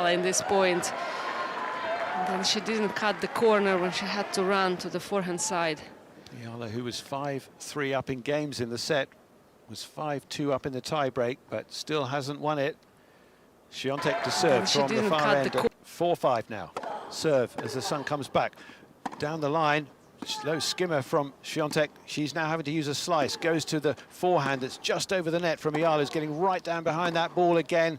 Eala in this point. And then she didn't cut the corner when she had to run to the forehand side. Eala, who was 5-3 up in games in the set, was 5-2 up in the tie-break, but still hasn't won it. Swiatek to serve from the far end. 4-5 now. Serve as the sun comes back. Down the line, slow skimmer from Swiatek. She's now having to use a slice. Goes to the forehand that's just over the net from Eala, who's getting right down behind that ball again.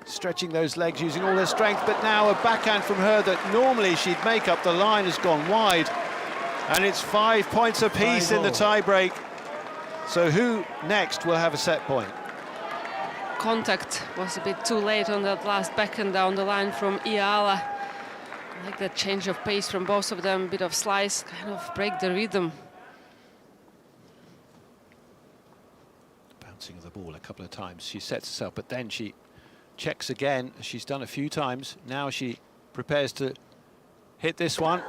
Stretching those legs, using all her strength, but now a backhand from her that normally she'd make up the line has gone wide. And it's 5 points apiece in the tie-break. So who next will have a set point? Contact was a bit too late on that last backhand down the line from Eala. I like that change of pace from both of them, a bit of slice, kind of break the rhythm. Bouncing of the ball a couple of times. She sets herself, but then she checks again, as she's done a few times. Now she prepares to hit this one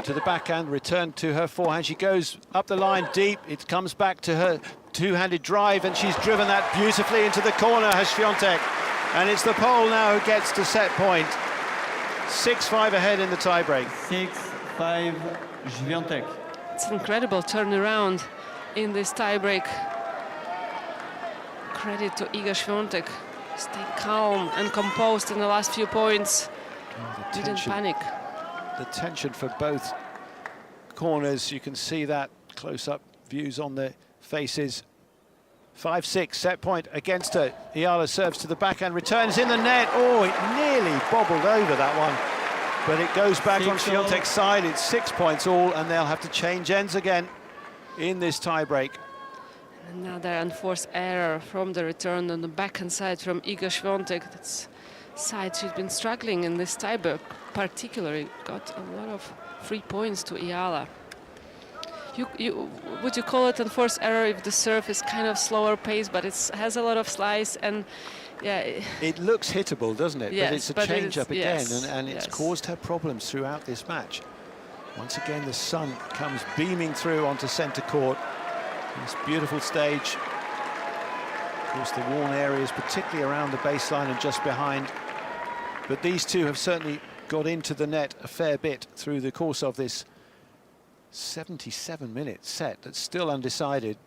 to the backhand, return to her forehand. She goes up the line deep. It comes back to her two-handed drive, and she's driven that beautifully into the corner, has Swiatek. And it's the Pole now who gets to set point. 6-5 ahead in the tiebreak. 6-5, Swiatek. It's an incredible turnaround in this tiebreak. Credit to Iga Swiatek. Stay calm and composed in the last few points. Didn't panic. The tension for both corners, you can see that close-up views on the faces. 5-6, set point against her. Eala serves to the backhand, returns in the net. Oh, it nearly bobbled over that one, but it goes back on Swiatek's side. It's 6 points all, and they'll have to change ends again in this tiebreak. Another unforced error from the return on the backhand side from Iga Swiatek. That's side she's been struggling in this tiebreak, particularly got a lot of free points to Eala. Would you call it unforced error if the serve is kind of slower pace, but it has a lot of slice, and yeah, it looks hittable, doesn't it? Yes, but it's a change-up again, yes, and it's yes. caused her problems throughout this match. Once again, the sun comes beaming through onto centre court. This beautiful stage. Of course, the worn areas, particularly around the baseline and just behind. But these two have certainly got into the net a fair bit through the course of this 77-minute set that's still undecided.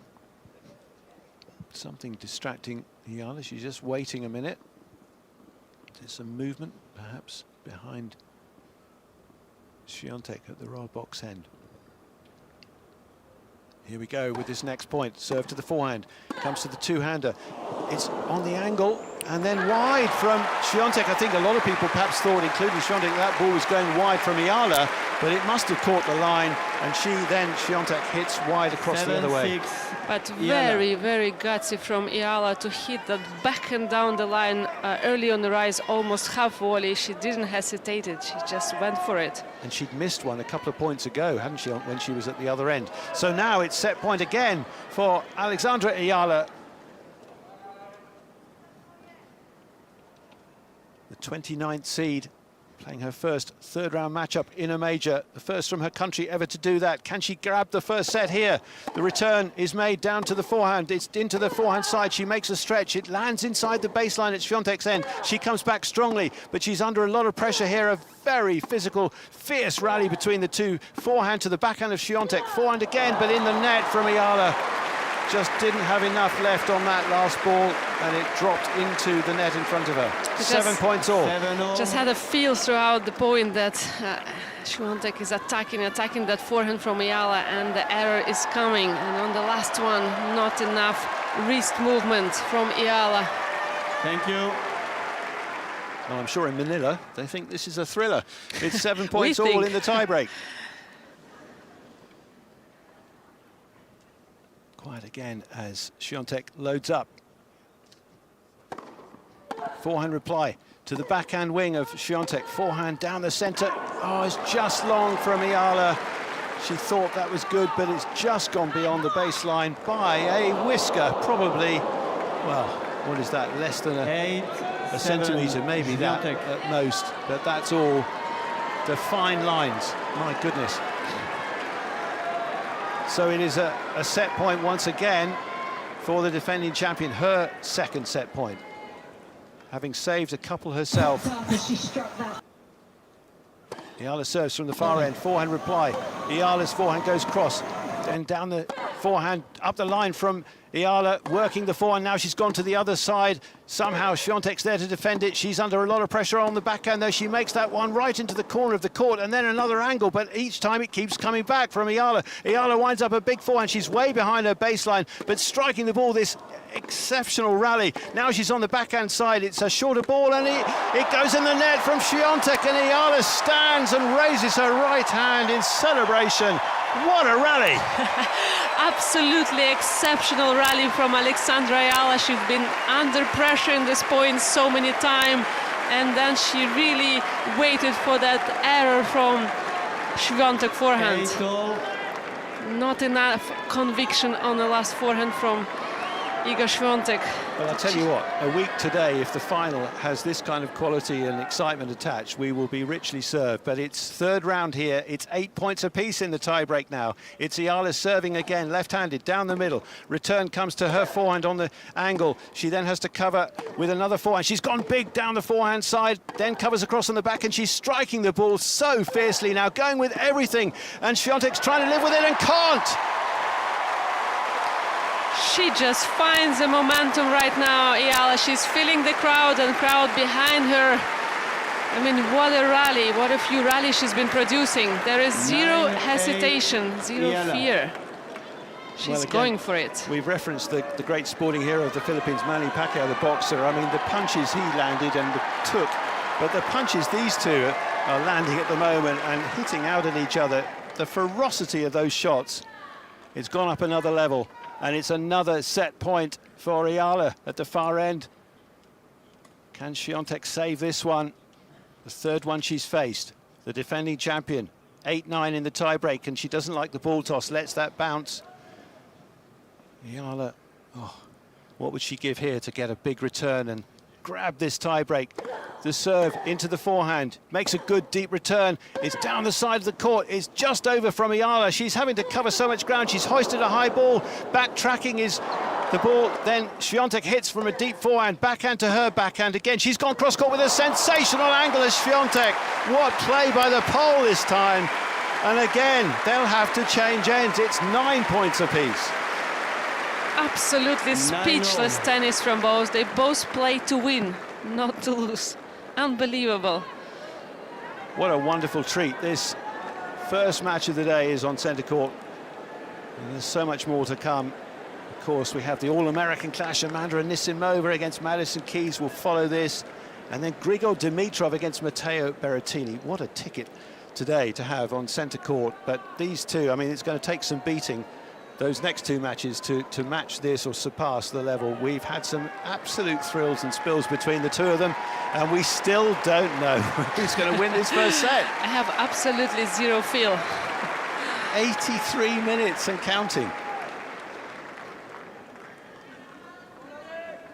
Something distracting Eala. She's just waiting a minute. There's some movement, perhaps, behind Swiatek at the royal box end. Here we go with this next point. Serve to the forehand. Comes to the two-hander. It's on the angle and then wide from Swiatek. I think a lot of people perhaps thought, including Swiatek, that ball was going wide from Eala, but it must have caught the line, and Swiatek hits wide across the other way. But very, very gutsy from Eala to hit that backhand down the line early on the rise, almost half volley. She didn't hesitate it, she just went for it. And she'd missed one a couple of points ago, hadn't she, when she was at the other end. So now it's set point again for Alexandra Eala. The 29th seed, playing her first third-round matchup in a major, the first from her country ever to do that. Can she grab the first set here? The return is made down to the forehand. It's into the forehand side. She makes a stretch. It lands inside the baseline at Swiatek's end. She comes back strongly, but she's under a lot of pressure here. A very physical, fierce rally between the two. Forehand to the backhand of Swiatek. Forehand again, but in the net from Eala. Just didn't have enough left on that last ball, and it dropped into the net in front of her. 7 points all. Just had a feel throughout the point that Swiatek is attacking that forehand from Eala, and the error is coming. And on the last one, not enough wrist movement from Eala. Thank you. Well, I'm sure in Manila, they think this is a thriller. It's 7 points all in the tiebreak. Quiet again as Swiatek loads up. Forehand reply to the backhand wing of Swiatek. Forehand down the centre. Oh, it's just long from Eala. She thought that was good, but it's just gone beyond the baseline by a whisker, probably. Well, what is that? Less than a centimetre, maybe that at most. But that's all. The fine lines. My goodness. So it is a set point once again for the defending champion, her second set point. having saved a couple herself. Eala serves from the far end, forehand reply. Eala's forehand goes cross, then down the forehand, up the line from Eala, working the forehand. Now she's gone to the other side. Somehow Swiatek's there to defend it. She's under a lot of pressure on the backhand, though. She makes that one right into the corner of the court, and then another angle, but each time it keeps coming back from Eala. Eala winds up a big forehand. She's way behind her baseline, but striking the ball, this exceptional rally. Now she's on the backhand side. It's a shorter ball, and it goes in the net from Swiatek, and Eala stands and raises her right hand in celebration. What a rally! Absolutely exceptional rally from Alexandra Eala. She's been under pressure in this point so many times, and then she really waited for that error from Swiatek forehand. Not enough conviction on the last forehand from Iga Swiatek. Well, I'll tell you what, a week today, if the final has this kind of quality and excitement attached, we will be richly served. But it's third round here. It's 8 points apiece in the tie-break now. It's Eala serving again, left-handed, down the middle. Return comes to her forehand on the angle. She then has to cover with another forehand. She's gone big down the forehand side, then covers across on the back, and she's striking the ball so fiercely now, going with everything. And Swiatek's trying to live with it and can't. She just finds the momentum right now, Eala. She's feeling the crowd and crowd behind her. I mean, what a rally, what a few rallies she's been producing. There is zero hesitation, zero fear. She's going for it. We've referenced the great sporting hero of the Philippines, Manny Pacquiao, the boxer. I mean, the punches he landed and took, but the punches these two are landing at the moment and hitting out at each other. The ferocity of those shots, it's gone up another level. And it's another set point for Eala at the far end. Can Swiatek save this one? The third one she's faced. The defending champion, 8-9 in the tie-break, and she doesn't like the ball toss, lets that bounce. Eala, oh, what would she give here to get a big return and grab this tie-break? The serve into the forehand, makes a good deep return. It's down the side of the court, it's just over from Eala. She's having to cover so much ground, she's hoisted a high ball. Backtracking is the ball, then Swiatek hits from a deep forehand, backhand to her backhand again. She's gone cross-court with a sensational angle as Swiatek. What play by the pole this time. And again, they'll have to change ends. It's 9 points apiece. Absolutely speechless tennis from both. They both play to win, not to lose. Unbelievable. What a wonderful treat. This first match of the day is on centre court. And there's so much more to come. Of course, we have the All-American clash. Amanda Anisimova against Madison Keys will follow this. And then Grigor Dimitrov against Matteo Berrettini. What a ticket today to have on centre court. But these two, I mean, it's going to take some beating, those next two matches, to match this or surpass the level. We've had some absolute thrills and spills between the two of them, and we still don't know who's going to win this first set. I have absolutely zero feel. 83 minutes and counting.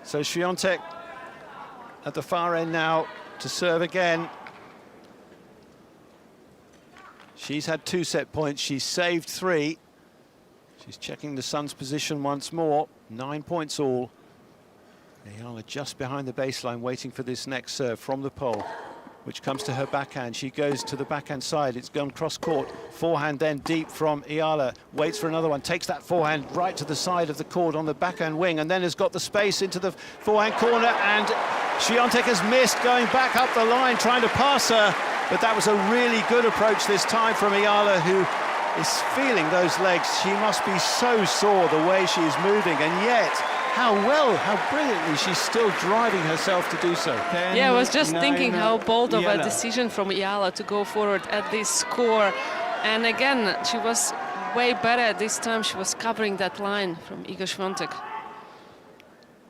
So Swiatek at the far end now to serve again. She's had 2 set points, she's saved 3. She's checking the Sun's position once more. 9 points all. Eala just behind the baseline, waiting for this next serve from the pole, which comes to her backhand. She goes to the backhand side. It's gone cross-court. Forehand then deep from Eala. Waits for another one. Takes that forehand right to the side of the court on the backhand wing, and then has got the space into the forehand corner. And Swiatek has missed, going back up the line, trying to pass her. But that was a really good approach this time from Eala, who is feeling those legs. She must be so sore the way she is moving, and yet how brilliantly she's still driving herself to do so. Yeah, I was just thinking how bold of a decision from Eala to go forward at this score. And again, she was way better this time. She was covering that line from Iga Swiatek.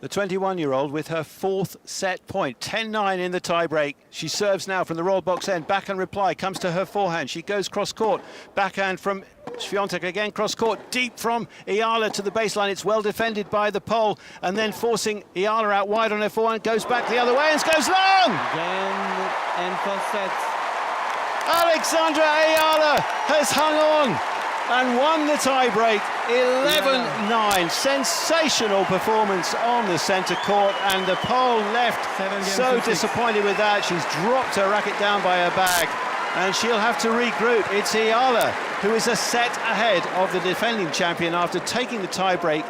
The 21-year-old with her 4th set point, 10-9 in the tie-break. She serves now from the roll box end. Backhand reply comes to her forehand. She goes cross-court. Backhand from Swiatek again, cross-court, deep from Eala to the baseline. It's well defended by the pole, and then forcing Eala out wide on her forehand. Goes back the other way and goes long! Again, and for set. Alexandra Eala has hung on. and won the tie-break, 11-9. Sensational performance on the centre court, and the Pole left so disappointed with that. She's dropped her racket down by her bag, and she'll have to regroup. It's Eala who is a set ahead of the defending champion after taking the tie-break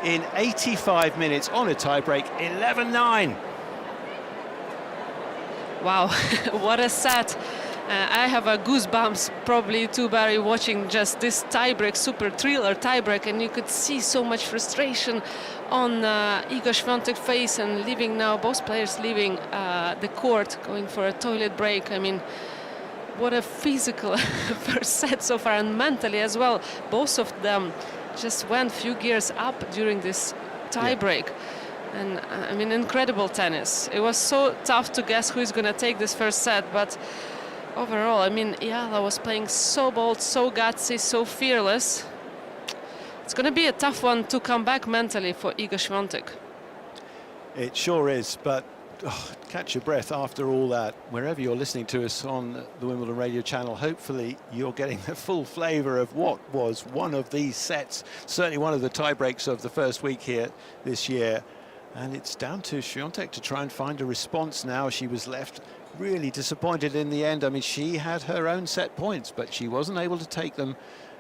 in 85 minutes on a tie-break, 11-9. Wow, what a set. I have a goosebumps, probably too, Barry, watching just this tiebreak, super thriller tiebreak, and you could see so much frustration on Iga Swiatek's face, and leaving now, both players leaving the court, going for a toilet break. I mean, what a physical first set so far, and mentally as well. Both of them just went a few gears up during this tiebreak. Yeah. And I mean, incredible tennis. It was so tough to guess who is going to take this first set, but overall, I mean, Eala was playing so bold, so gutsy, so fearless. It's going to be a tough one to come back mentally for Iga Swiatek. It sure is, but catch your breath after all that. Wherever you're listening to us on the Wimbledon radio channel, hopefully you're getting the full flavour of what was one of these sets, certainly one of the tie breaks of the first week here this year. And it's down to Swiatek to try and find a response now. She was left really disappointed in the end. I mean, she had her own set points, but she wasn't able to take them.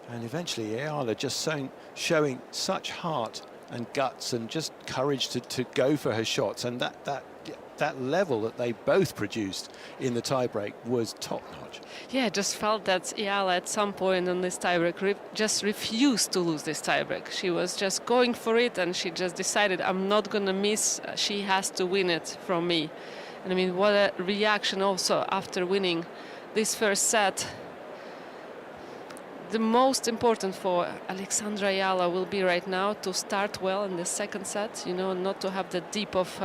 And eventually, Eala just showing such heart and guts and just courage to go for her shots. And that level that they both produced in the tiebreak was top-notch. Yeah, I just felt that Eala at some point in this tiebreak just refused to lose this tiebreak. She was just going for it, and she just decided, I'm not going to miss. She has to win it from me. And I mean, what a reaction also after winning this first set. The most important for Alexandra Eala will be right now to start well in the second set, you know, not to have the deep of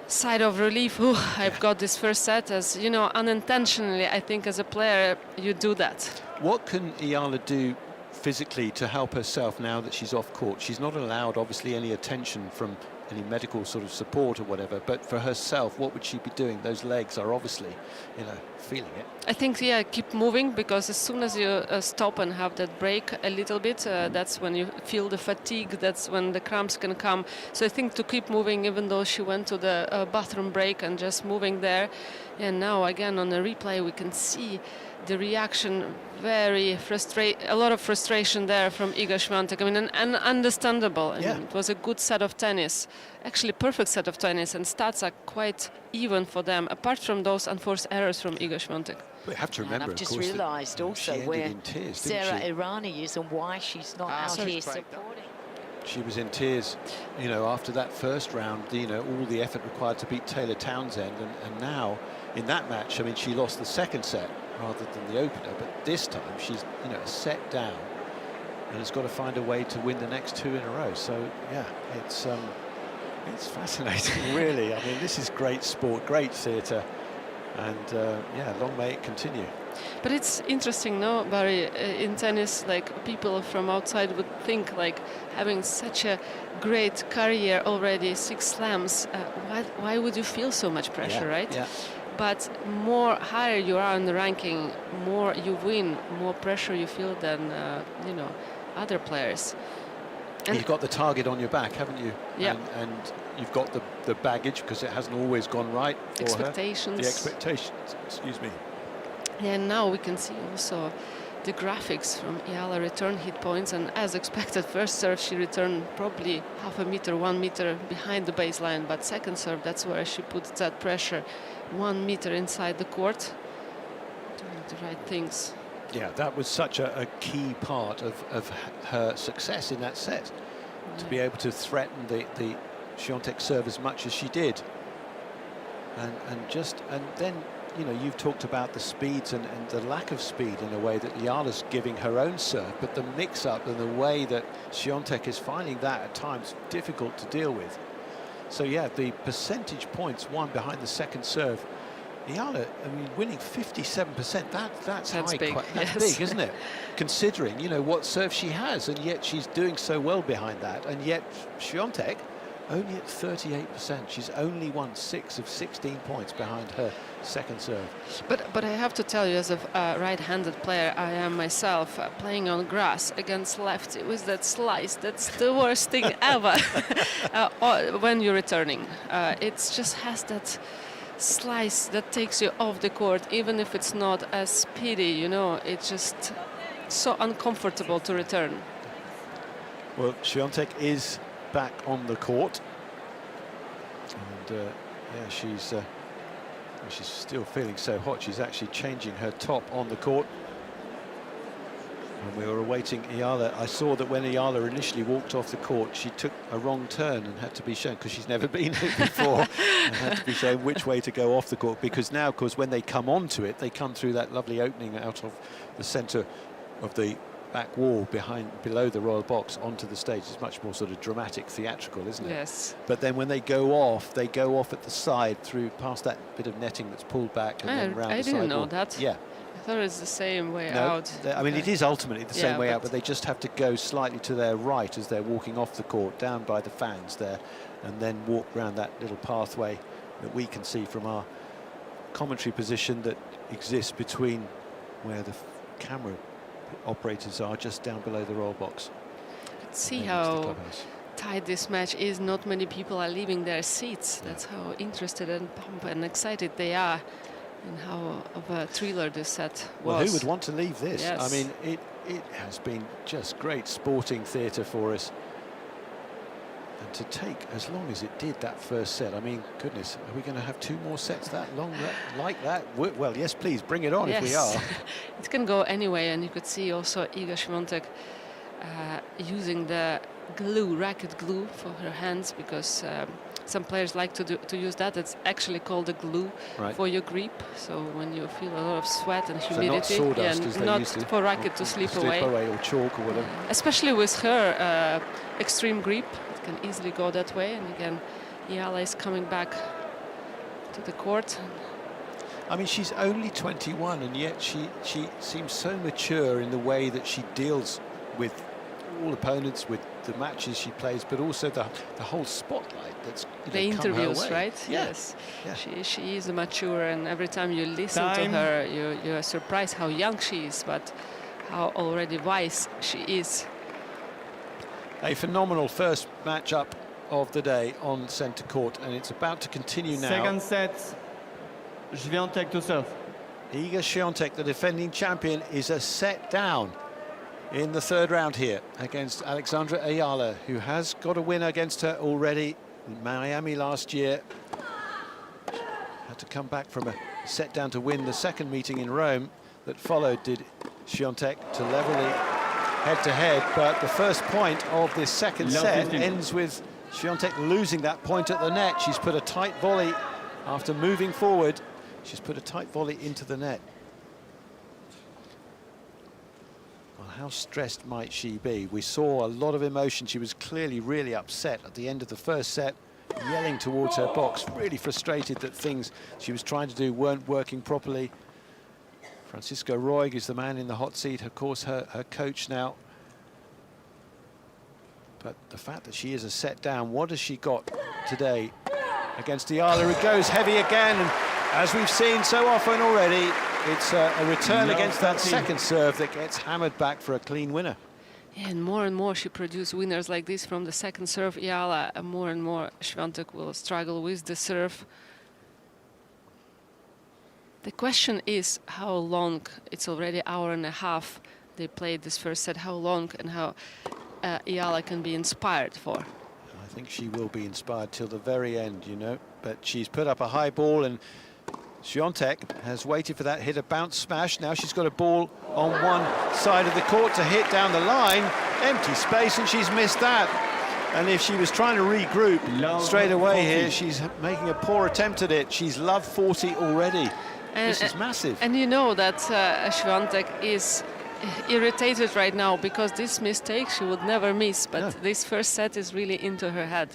side of relief. I've got this first set, as you know, unintentionally. I think as a player you do that. What can Eala do physically to help herself now that she's off court? She's not allowed obviously any attention from any medical sort of support or whatever, but for herself, what would she be doing? Those legs are obviously, you know, feeling it. I think, yeah, keep moving, because as soon as you stop and have that break a little bit, that's when you feel the fatigue, that's when the cramps can come. So I think to keep moving, even though she went to the bathroom break and just moving there. And now again on the replay we can see the reaction, a lot of frustration there from Iga Swiatek. I mean, and understandable. Yeah. It was a good set of tennis, actually perfect set of tennis, and stats are quite even for them, apart from those unforced errors from Iga Swiatek. We have to remember, and I've just realised also where Sarah Irani is and why she's not out here supporting. She was in tears, you know, after that first round, you know, all the effort required to beat Taylor Townsend, and now in that match, I mean, she lost the second set rather than the opener, but this time she's, you know, a set down and has got to find a way to win the next two in a row. So yeah, it's fascinating, really. I mean, this is great sport, great theatre, and yeah, long may it continue. But it's interesting, no, Barry, in tennis, like, people from outside would think, like, having such a great career already, 6 slams, why would you feel so much pressure, right? Yeah. But more higher you are in the ranking, more you win, more pressure you feel than, you know, other players. And you've got the target on your back, haven't you? Yeah. And you've got the baggage, because it hasn't always gone right for expectations. Her. The expectations, excuse me. And now we can see also the graphics from Eala return hit points, and as expected, first serve she returned probably half a meter, 1 meter behind the baseline, but second serve, that's where she put that pressure, 1 meter inside the court, doing the right things. Yeah, that was such a key part of her success in that set, to be able to threaten the Swiatek serve as much as she did, and then, you know, you've talked about the speeds and the lack of speed in a way that Eala's giving her own serve, but the mix-up and the way that Swiatek is finding that at times difficult to deal with. So yeah, the percentage points won behind the second serve, Eala, I mean, winning 57%, that's high, big. That's big, isn't it? Considering, you know, what serve she has, and yet she's doing so well behind that, and yet Swiatek only at 38%. She's only won 6 of 16 points behind her second serve. But I have to tell you, as a right-handed player, I am myself playing on grass against lefty with that slice. That's the worst thing ever when you're returning. It just has that slice that takes you off the court, even if it's not as speedy, you know. It's just so uncomfortable to return. Well, Swiatek is back on the court, and yeah, she's still feeling so hot. She's actually changing her top on the court. And we were awaiting Eala. I saw that when Eala initially walked off the court, she took a wrong turn and had to be shown, because she's never been here before, and had to be shown which way to go off the court, because now, of course, when they come onto it, they come through that lovely opening out of the centre of the back wall below the royal box onto the stage. It's much more sort of dramatic, theatrical, isn't it? Yes. But then when they go off at the side, through past that bit of netting that's pulled back, and then round the side. I didn't know that. Yeah. I thought it's the same way No, out. I mean, it is ultimately the same way out, but they just have to go slightly to their right as they're walking off the court, down by the fans there, and then walk around that little pathway that we can see from our commentary position that exists between where the camera operators are, just down below the royal box. See how tight this match is. Not many people are leaving their seats. That's how interested and pumped and excited they are, and how of a thriller this set was. Well, who would want to leave this? Yes. I mean, it has been just great sporting theatre for us. And to take as long as it did that first set, I mean, goodness, are we going to have 2 more sets that long like that? Well, yes, please, bring it on. Yes. If we are. It can go anyway, and you could see also Iga Swiatek using the glue, racket glue, for her hands, because some players like to use that. It's actually called a glue for your grip. So when you feel a lot of sweat and humidity, so not sawdust, as they not used to, for racket to slip away, or chalk or whatever. Especially with her extreme grip, it can easily go that way. And again, Eala is coming back to the court. I mean, she's only 21, and yet she seems so mature in the way that she deals with all opponents, with the matches she plays, but also the whole spotlight that's the interviews, right? Yeah. Yes. Yeah. She is mature, and every time you listen to her, you're surprised how young she is, but how already wise she is. A phenomenal first match-up of the day on centre court, and it's about to continue now. Second set, Swiatek to serve. Iga Swiatek, the defending champion, is a set down in the third round here against Alexandra Eala, who has got a win against her already in Miami last year. Had to come back from a set down to win the second meeting in Rome that followed, did Swiatek, to level the head-to-head. But the first point of this second set ends with Swiatek losing that point at the net. She's put a tight volley after moving forward. She's put a tight volley into the net. How stressed might she be? We saw a lot of emotion. She was clearly really upset at the end of the first set, yelling towards her box, really frustrated that things she was trying to do weren't working properly. Francisco Roig is the man in the hot seat, of course, her coach now. But the fact that she is a set down, what has she got today against Eala, who goes heavy again? And as we've seen so often already, it's a return against that second serve that gets hammered back for a clean winner. Yeah, and more she produces winners like this from the second serve. Eala, and more Swiatek will struggle with the serve. The question is how long. It's already an hour and a half they played this first set. How long and how Eala can be inspired for. I think she will be inspired till the very end, you know. But she's put up a high ball, and Swiatek has waited for that hit, a bounce smash. Now she's got a ball on one side of the court to hit down the line. Empty space, and she's missed that. And if she was trying to regroup straight away here, she's making a poor attempt at it. She's love 40 already. This is massive. And you know that Swiatek is irritated right now, because this mistake she would never miss. But this first set is really into her head.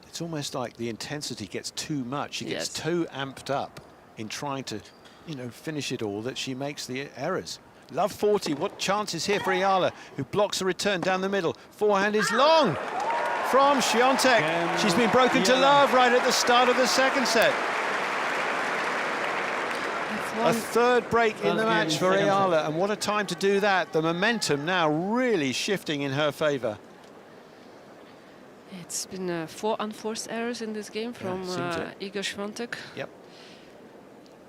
It's almost like the intensity gets too much. She gets too amped up in trying to, you know, finish it all, that she makes the errors. Love 40, what chance is here for Eala, who blocks a return down the middle. Forehand is long. from Swiatek. She's been broken to love right at the start of the second set. A third break in the match for Eala, and what a time to do that. The momentum now really shifting in her favour. It's been 4 unforced errors in this game from Iga Swiatek. Yep.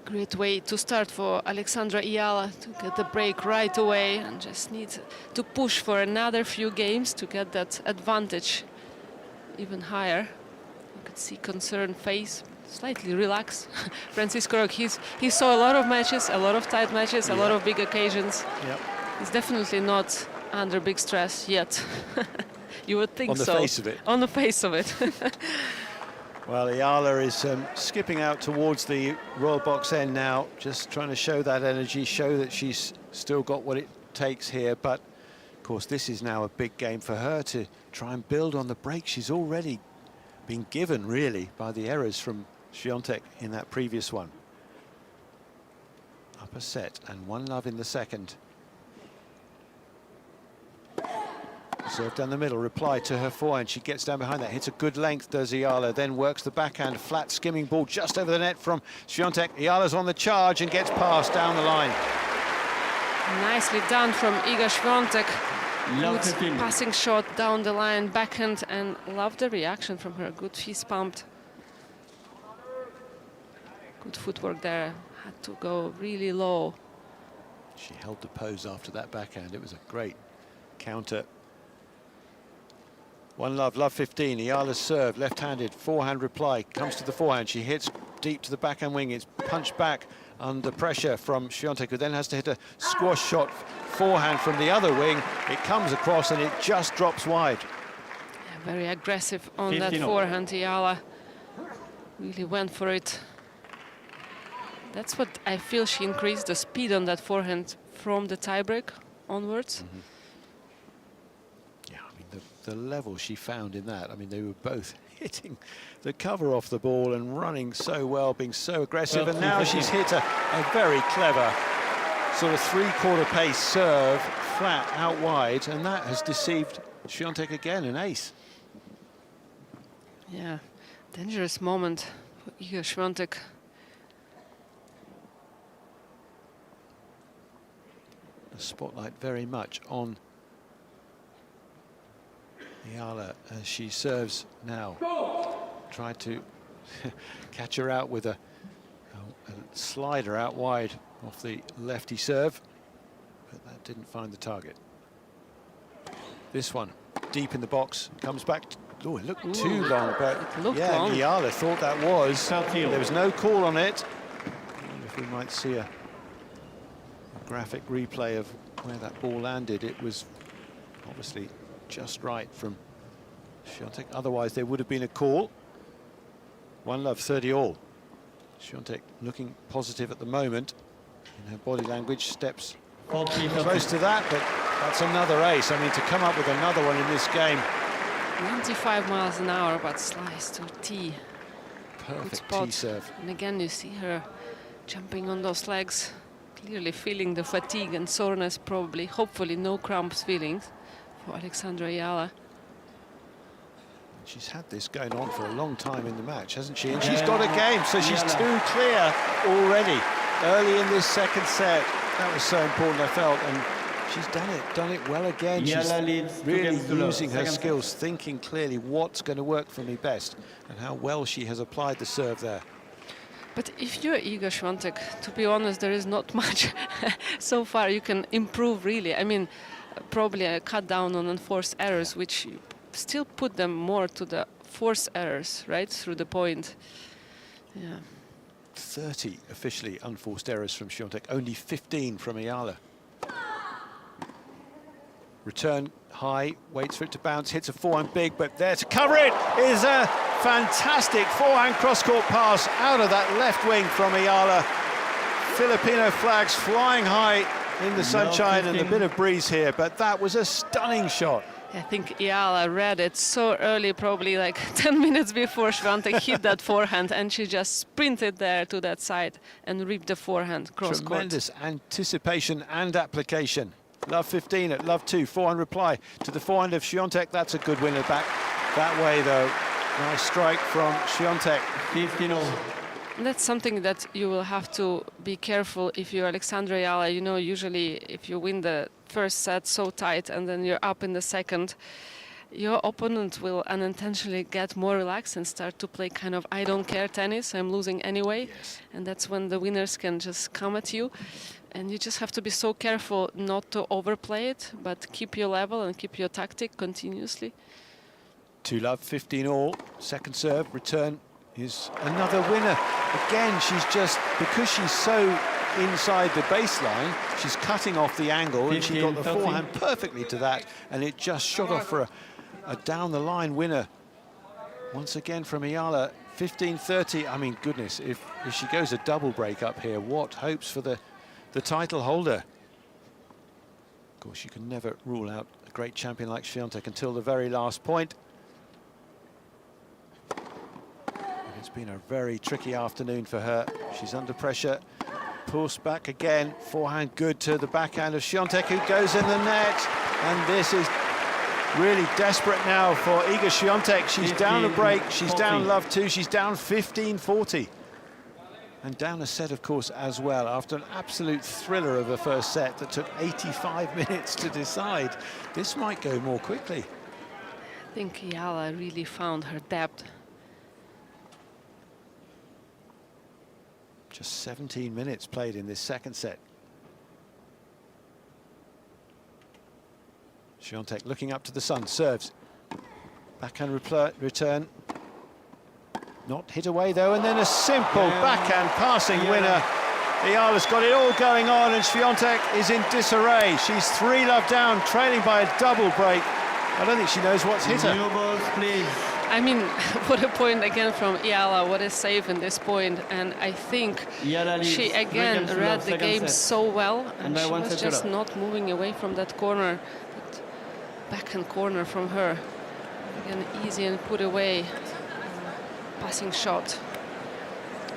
Great way to start for Alexandra Eala to get the break right away, and just need to push for another few games to get that advantage even higher. You could see concerned face, slightly relaxed. Francisco Roque, he saw a lot of matches, a lot of tight matches, a lot of big occasions. Yep. He's definitely not under big stress yet. You would think so. On the face of it. On the face of it. Well, Eala is skipping out towards the royal box end now, just trying to show that energy, show that she's still got what it takes here. But, of course, this is now a big game for her to try and build on the break she's already been given, really, by the errors from Swiatek in that previous one. Up a set and 1-love in the second. Serve down the middle, reply to her forehand. She gets down behind that, hits a good length, does Eala, then works the backhand, flat skimming ball just over the net from Swiatek. Eala's on the charge and gets past down the line. Nicely done from Iga Swiatek. Good passing shot down the line, backhand, and love the reaction from her. Good fist pumped. Good footwork there. Had to go really low. She held the pose after that backhand. It was a great counter. 1-love, love 15. Eala's serve, left-handed, forehand reply. Comes to the forehand. She hits deep to the backhand wing. It's punched back under pressure from Swiatek, who then has to hit a squash shot forehand from the other wing. It comes across and it just drops wide. Yeah, very aggressive on that forehand. Eala really went for it. That's what I feel. She increased the speed on that forehand from the tiebreak onwards. Yeah, I mean, the level she found in that, I mean, they were both hitting the cover off the ball and running so well, being so aggressive, and now she's hit a very clever sort of three-quarter pace serve flat out wide, and that has deceived Swiatek again, an ace. Yeah, dangerous moment for Iga Swiatek. The spotlight very much on Eala as she serves now. Tried to catch her out with a slider out wide off the lefty serve, but that didn't find the target. This one deep in the box, comes back. Oh, it looked too long, but yeah, long. Eala thought that was. There was no call on it. I wonder if we might see a graphic replay of where that ball landed. It was obviously just right from Swiatek. Otherwise, there would have been a call. 1-love, 30-all. Swiatek looking positive at the moment in her body language. Steps close to that, but that's another ace. I mean, to come up with another one in this game. 95 miles an hour, but slice to tee. Perfect tee serve. And again, you see her jumping on those legs, clearly feeling the fatigue and soreness, probably. Hopefully, no cramps feelings for Alexandra Eala. She's had this going on for a long time in the match, hasn't she? And she's got a game, so she's 2 clear already. Early in this second set, that was so important, I felt, and she's done it well again. She's really using her skills, thinking clearly what's going to work for me best, and how well she has applied the serve there. But if you're Iga Swiatek, to be honest, there is not much so far you can improve, really. I mean, probably cut down on enforced errors, which still put them more to the forced errors, right, through the point. Yeah. 30 officially unforced errors from Swiatek, only 15 from Eala. Return high, waits for it to bounce, hits a forehand big, but there to cover it is a fantastic forehand cross-court pass out of that left wing from Eala. Filipino flags flying high in the sunshine and a bit of breeze here, but that was a stunning shot. I think Eala read it so early, probably like 10 minutes before Swiatek hit that forehand, and she just sprinted there to that side and ripped the forehand cross-court. Tremendous anticipation and application. Love 15 at love 2, forehand reply to the forehand of Swiatek. That's a good winner back. that way, though. Nice strike from Swiatek. 15-0. That's something that you will have to be careful if you're Alexandra Eala. You know, usually if you win the first set so tight and then you're up in the second, your opponent will unintentionally get more relaxed and start to play kind of I don't care tennis, I'm losing anyway. Yes. And that's when the winners can just come at you. And you just have to be so careful not to overplay it, but keep your level and keep your tactic continuously. 2-love, 15-all. Second serve, return is another winner. Again, she's just, because she's so inside the baseline, she's cutting off the angle, and she got the forehand perfectly to that, and it just shot off for a down-the-line winner. Once again from Eala, 15-30. I mean, goodness, if she goes a double break up here, what hopes for the title holder? Of course, you can never rule out a great champion like Swiatek until the very last point. It's been a very tricky afternoon for her. She's under pressure. Pulse back again. Forehand good to the backhand of Swiatek, who goes in the net. And this is really desperate now for Iga Swiatek. She's down a break. She's down love two. She's down 15-40. And down a set, of course, as well, after an absolute thriller of a first set that took 85 minutes to decide. This might go more quickly. I think Eala really found her depth. Just 17 minutes played in this second set. Swiatek looking up to the sun, serves. Backhand return. Not hit away, though, and then a simple backhand passing winner. Eala's got it all going on, and Swiatek is in disarray. She's 3-love down, trailing by a double break. I don't think she knows what's hit her. New balls, please. I mean, what a point again from Eala, what a save in this point. And I think she again read the game so well, and she was just not moving away from that corner, that backhand corner from her. Again, easy and put away passing shot.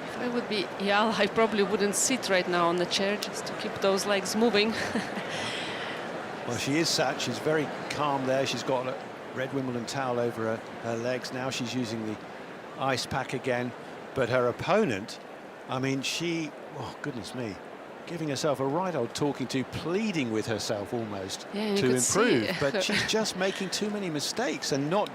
If I would be Eala, I probably wouldn't sit right now on the chair just to keep those legs moving. Well, she is sat, she's very calm there. She's got a red Wimbledon towel over her legs. Now she's using the ice pack again. But her opponent, I mean, she, oh, goodness me, giving herself a right old talking to, pleading with herself almost to improve. But she's just making too many mistakes and not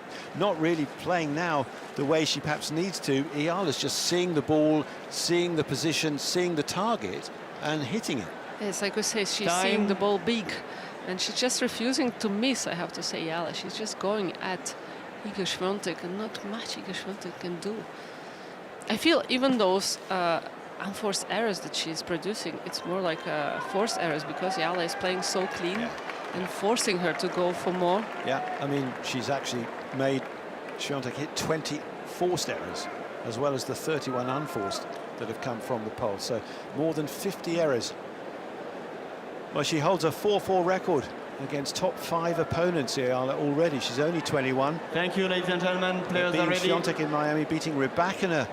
really playing now the way she perhaps needs to. Eala's just seeing the ball, seeing the position, seeing the target and hitting it. Yes, like we say, she's seeing the ball big. And she's just refusing to miss, I have to say, Eala. She's just going at Iga Swiatek, and not much Iga Swiatek can do. I feel even those unforced errors that she's producing, it's more like forced errors, because Eala is playing so clean and forcing her to go for more. Yeah, I mean, she's actually made Swiatek hit 20 forced errors, as well as the 31 unforced that have come from the pole. So more than 50 errors. Well, she holds a 4-4 record against top 5 opponents here already. She's only 21. Thank you, ladies and gentlemen. Players are ready. Swiatek in Miami, beating Rybakina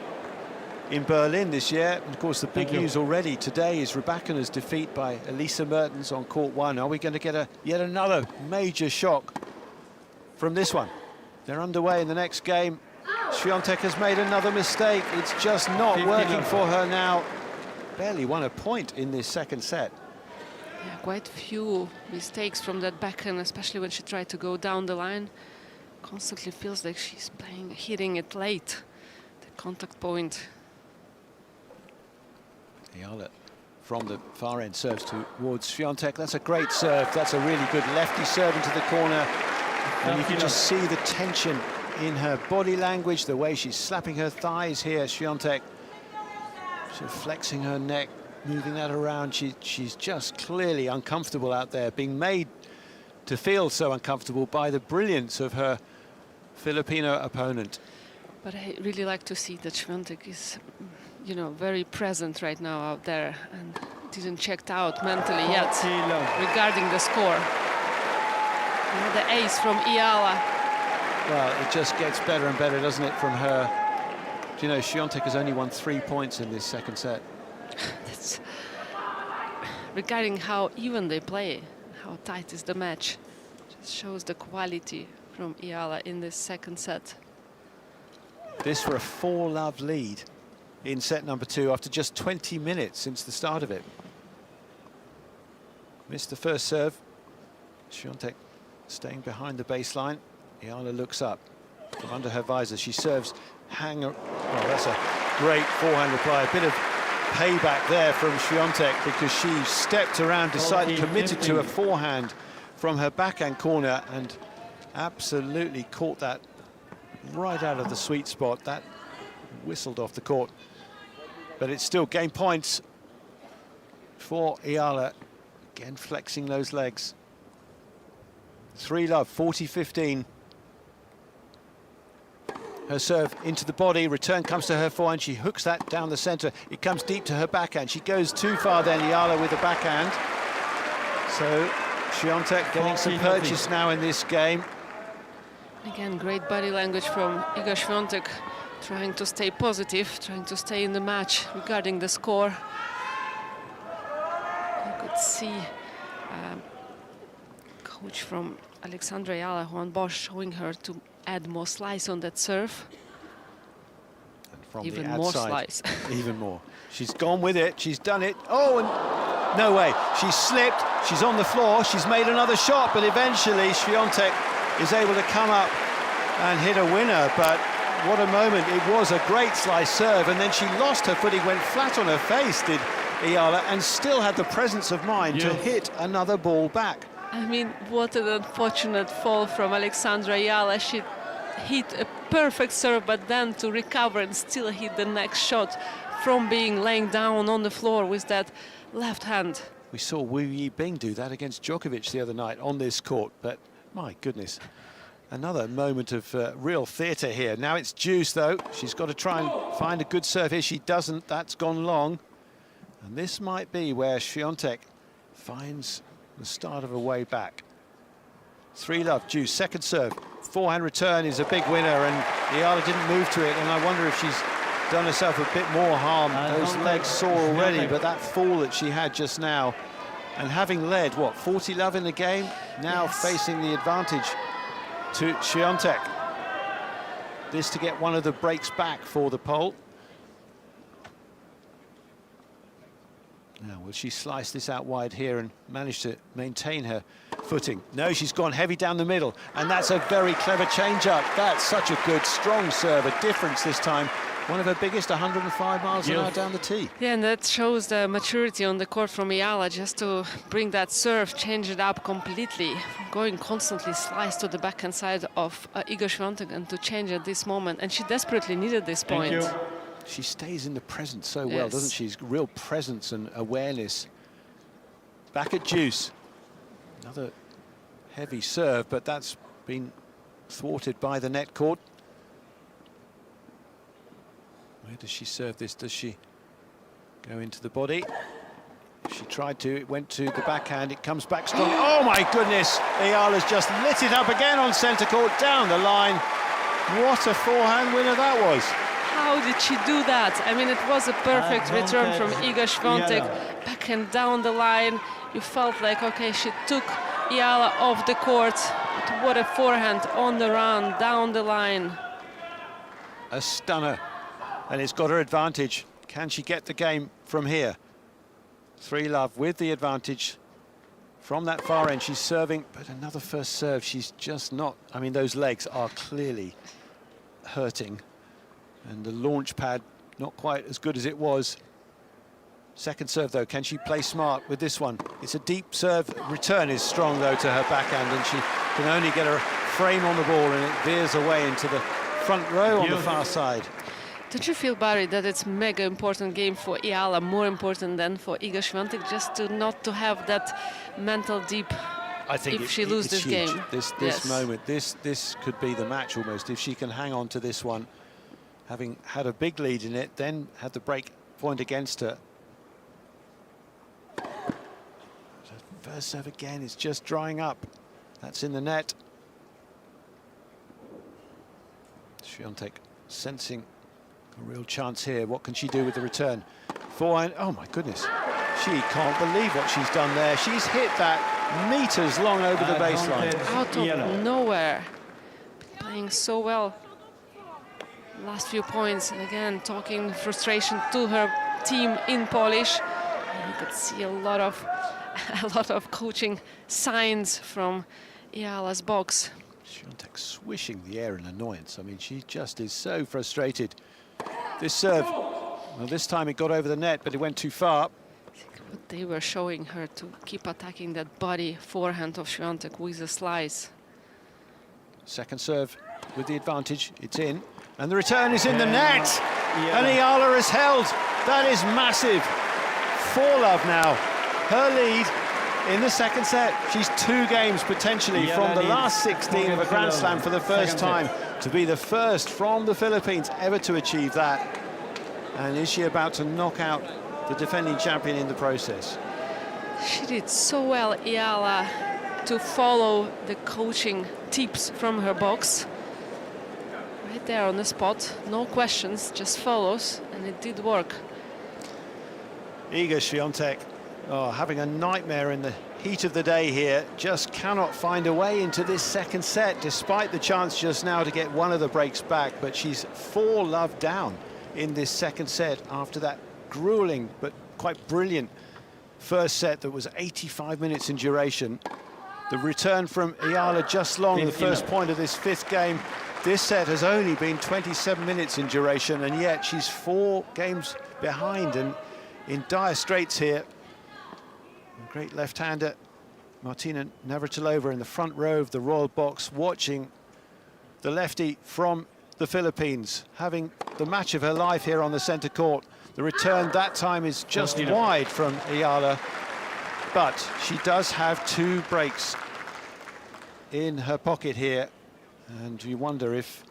in Berlin this year. And of course, the big news already today is Rybakina's defeat by Elisa Mertens on court 1. Are we going to get yet another major shock from this one? They're underway in the next game. Swiatek has made another mistake. It's just not working for her now. Barely won a point in this second set. Yeah, quite few mistakes from that backhand, especially when she tried to go down the line. Constantly feels like she's hitting it late, the contact point. Eala from the far end serves towards Swiatek. That's a great serve. That's a really good lefty serve into the corner. And you can just see the tension in her body language, the way she's slapping her thighs here, Swiatek. She's flexing her neck, moving that around. She's just clearly uncomfortable out there, being made to feel so uncomfortable by the brilliance of her Filipino opponent. But I really like to see that Swiatek is, you know, very present right now out there and didn't check out mentally yet regarding the score. The ace from Eala. Well, it just gets better and better, doesn't it, from her? Do you know, Swiatek has only won 3 points in this second set. That's regarding how even they play, how tight is the match. Just shows the quality from Eala in this second set. This for a 4-love lead in set number 2 after just 20 minutes since the start of it. Missed the first serve. Swiatek staying behind the baseline. Eala looks up from under her visor. She serves hanger. Oh, that's a great forehand reply. A bit of payback there from Swiatek because she stepped around, decided, committed to a forehand from her backhand corner and absolutely caught that right out of the sweet spot. That whistled off the court. But it's still game points for Eala. Again, flexing those legs. 3-love, 40-15. Her serve into the body, return comes to her forehand, she hooks that down the centre, it comes deep to her backhand, she goes too far then, Eala with the backhand. So Swiatek getting some purchase now in this game. Again, great body language from Iga Swiatek, trying to stay positive, trying to stay in the match regarding the score. You could see coach from Alexandra Eala, Juan Bosch, showing her to add more slice on that serve. And from even the more outside, slice. even more. She's gone with it, she's done it. Oh, and no way, she's slipped, she's on the floor, she's made another shot, but eventually Swiatek is able to come up and hit a winner. But what a moment, it was a great slice serve, and then she lost her footing, went flat on her face, did Eala, and still had the presence of mind to hit another ball back. I mean, what an unfortunate fall from Alexandra Eala. She hit a perfect serve, but then to recover and still hit the next shot from being laying down on the floor with that left hand. We saw Wu Yibing do that against Djokovic the other night on this court, but my goodness, another moment of real theatre here. Now it's deuce, though. She's got to try and find a good serve here. She doesn't. That's gone long. And this might be where Swiatek finds the start of a way back. 3-love, deuce, second serve. Forehand return is a big winner, and Eala didn't move to it, and I wonder if she's done herself a bit more harm. Those legs sore already, but that fall that she had just now, and having led, what, 40-love in the game, now facing the advantage to Swiatek. This to get one of the breaks back for the pole. Now, will she slice this out wide here and manage to maintain her footing? No, she's gone heavy down the middle, and that's a very clever change-up. That's such a good, strong serve, a difference this time. One of her biggest, 105 miles an hour down the tee. Yeah, and that shows the maturity on the court from Eala, just to bring that serve, change it up completely, going constantly slice to the backhand side of Iga Swiatek, and to change at this moment. And she desperately needed this point. She stays in the present so well, doesn't she? Real presence and awareness. Back at deuce. Another heavy serve, but that's been thwarted by the net court. Where does she serve this? Does she go into the body? She tried to, it went to the backhand, it comes back strong. Oh my goodness! Eala's just lit it up again on centre court, down the line. What a forehand winner that was. How did she do that? I mean, it was a perfect return from Iga Swiatek. Backhand down the line. You felt like, okay, she took Eala off the court. But what a forehand on the run, down the line. A stunner. And it's got her advantage. Can she get the game from here? 3-love with the advantage from that far end. She's serving, but another first serve. She's just not, I mean, those legs are clearly hurting. And the launch pad, not quite as good as it was. Second serve, though, can she play smart with this one? It's a deep serve. Return is strong, though, to her backhand, and she can only get her frame on the ball, and it veers away into the front row on the far side. Don't you feel, Barry, that it's mega important game for Eala, more important than for Iga Swiatek, just to not to have that mental deep? I think if she loses this huge. game, this moment, this could be the match almost if she can hang on to this one. Having had a big lead in it, then had the break point against her. First serve again, it's just drying up. That's in the net. Swiatek sensing a real chance here. What can she do with the return? Forehand, oh my goodness. She can't believe what she's done there. She's hit that meters long over the baseline. Out of nowhere. playing so well last few points, and again talking frustration to her team in Polish. And you could see a lot of coaching signs from Eala's box. Swiatek swishing the air in annoyance. I mean, she just is so frustrated. This serve, well, this time it got over the net, but it went too far. But they were showing her to keep attacking that body forehand of Swiatek with a slice. Second serve with the advantage, it's in. And the return is in the net! And Eala is held. That is massive. 4-love now. Her lead in the second set. She's 2 games potentially from the last 16 of a Grand Slam for the first time. To be the first from the Philippines ever to achieve that. And is she about to knock out the defending champion in the process? She did so well, Eala, to follow the coaching tips from her box. Right there on the spot, no questions, just follows, and it did work. Iga Swiatek, having a nightmare in the heat of the day here, just cannot find a way into this second set, despite the chance just now to get one of the breaks back, but she's 4-love down in this second set after that grueling but quite brilliant first set that was 85 minutes in duration. The return from Eala just long, the first point of this 5th game. This set has only been 27 minutes in duration, and yet she's 4 games behind and in dire straits here. A great left-hander, Martina Navratilova, in the front row of the royal box, watching the lefty from the Philippines, having the match of her life here on the centre court. The return that time is just wide from Eala, but she does have 2 breaks in her pocket here, and you wonder if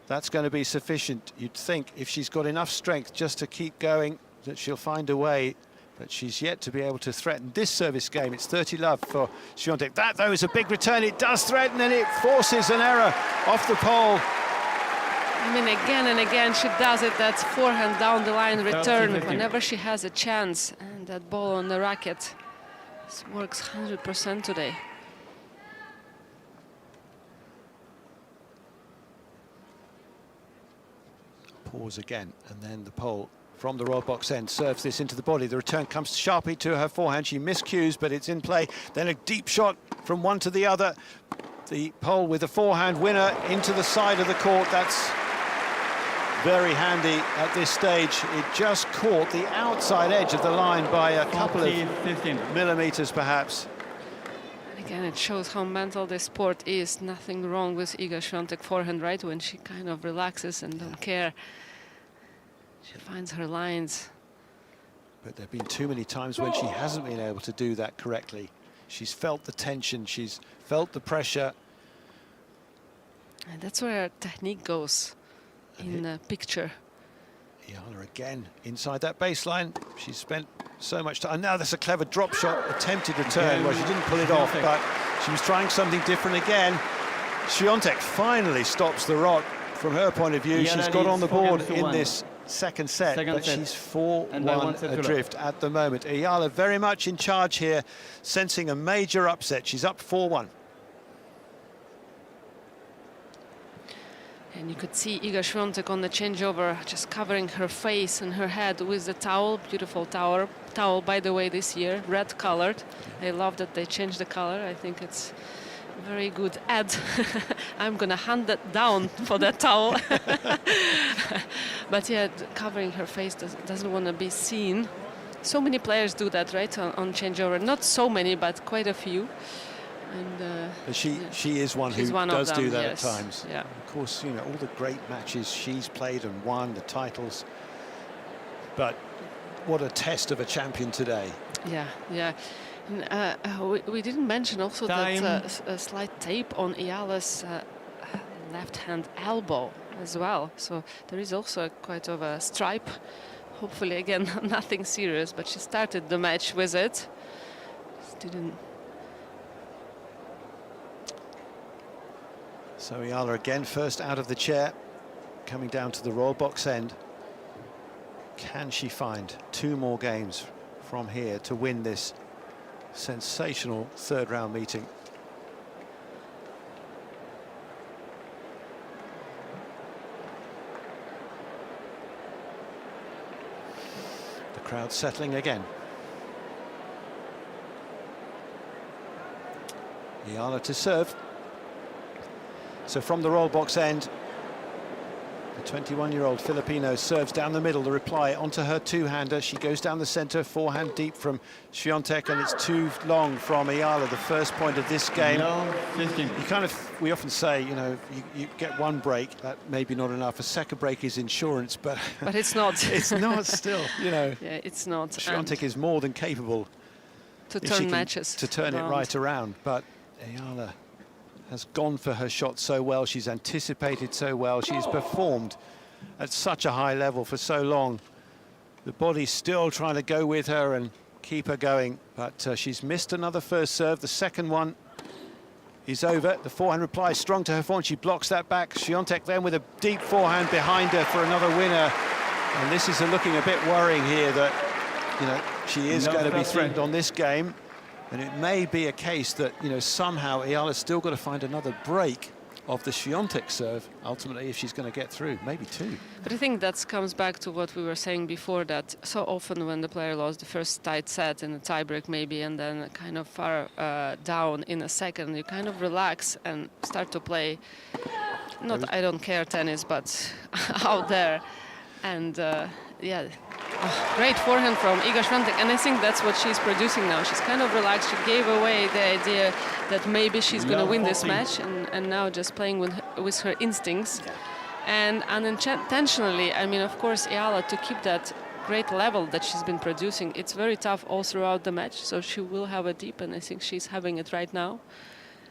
that's going to be sufficient. You'd think if she's got enough strength just to keep going, that she'll find a way, but she's yet to be able to threaten this service game. It's 30-love for Swiatek. That, though, is a big return. It does threaten, and it forces an error off the pole. I mean, again and again she does it, that forehand down the line return whenever she has a chance, and that ball on the racket. This works 100% today. Pause again, and then the pole from the royal box end serves this into the body. The return comes sharply to her forehand. She miscues, but it's in play. Then a deep shot from one to the other. The pole with the forehand winner into the side of the court. That's very handy at this stage. It just caught the outside edge of the line by a couple of millimeters, perhaps. And again, it shows how mental this sport is. Nothing wrong with Iga Swiatek forehand, right? When she kind of relaxes and don't care. She finds her lines. But there have been too many times when she hasn't been able to do that correctly. She's felt the tension, she's felt the pressure. And that's where technique goes in the picture. Eala again inside that baseline. She's spent so much time. And now there's a clever drop shot, attempted return. Well, she didn't pull it off, but she was trying something different again. Swiatek finally stops the rot from her point of view. She's got on the board in this second set, but she's 4-1 adrift at the moment. Eala very much in charge here, sensing a major upset. She's up 4-1. And you could see Iga Swiatek on the changeover, just covering her face and her head with the towel. Beautiful towel, by the way, this year, red colored. I love that they changed the color. I think it's a very good ad. I'm gonna hand that down for that towel. But yeah, covering her face doesn't want to be seen. So many players do that, right, on changeover. Not so many, but quite a few. And but she is one who does do that at times. Yeah. Of course, you know, all the great matches she's played and won, the titles. But what a test of a champion today. Yeah, yeah. And, we didn't mention also that a slight tape on Eala's left-hand elbow as well. So there is also quite of a stripe. Hopefully, again, nothing serious, but she started the match with it. Just didn't. So Eala again first out of the chair, coming down to the royal box end. Can she find 2 more games from here to win this sensational third round meeting? Crowd settling again. Eala to serve. So from the roll box end, the 21-year-old Filipino serves down the middle. The reply onto her two-hander. She goes down the centre, forehand deep from Swiatek, and it's too long from Eala. The first point of this game. No, 15. We often say, you know, you get one break, that may be not enough. A second break is insurance, but it's not. It's not still, you know. Yeah, it's not. Swiatek is more than capable to turn matches. To turn it right around, but Eala has gone for her shot so well. She's anticipated so well. She's performed at such a high level for so long. The body's still trying to go with her and keep her going, but she's missed another first serve. The second one is over. The forehand reply is strong to her forehand. She blocks that back. Swiatek then with a deep forehand behind her for another winner. And this is looking a bit worrying here that, you know, she is going to be threatened on this game. And it may be a case that, you know, somehow Eala's still got to find another break of the Swiatek serve, ultimately, if she's going to get through, maybe two. But I think that comes back to what we were saying before, that so often when the player lost the first tight set in a tiebreak maybe, and then kind of far down in a second, you kind of relax and start to play, not I don't care tennis, but out there. And yeah, great forehand from Iga Swiatek, and I think that's what she's producing now. She's kind of relaxed. She gave away the idea that maybe she's going to win this match, and now just playing with her instincts. And unintentionally, I mean, of course, Eala, to keep that great level that she's been producing, it's very tough all throughout the match, so she will have a deep, and I think she's having it right now.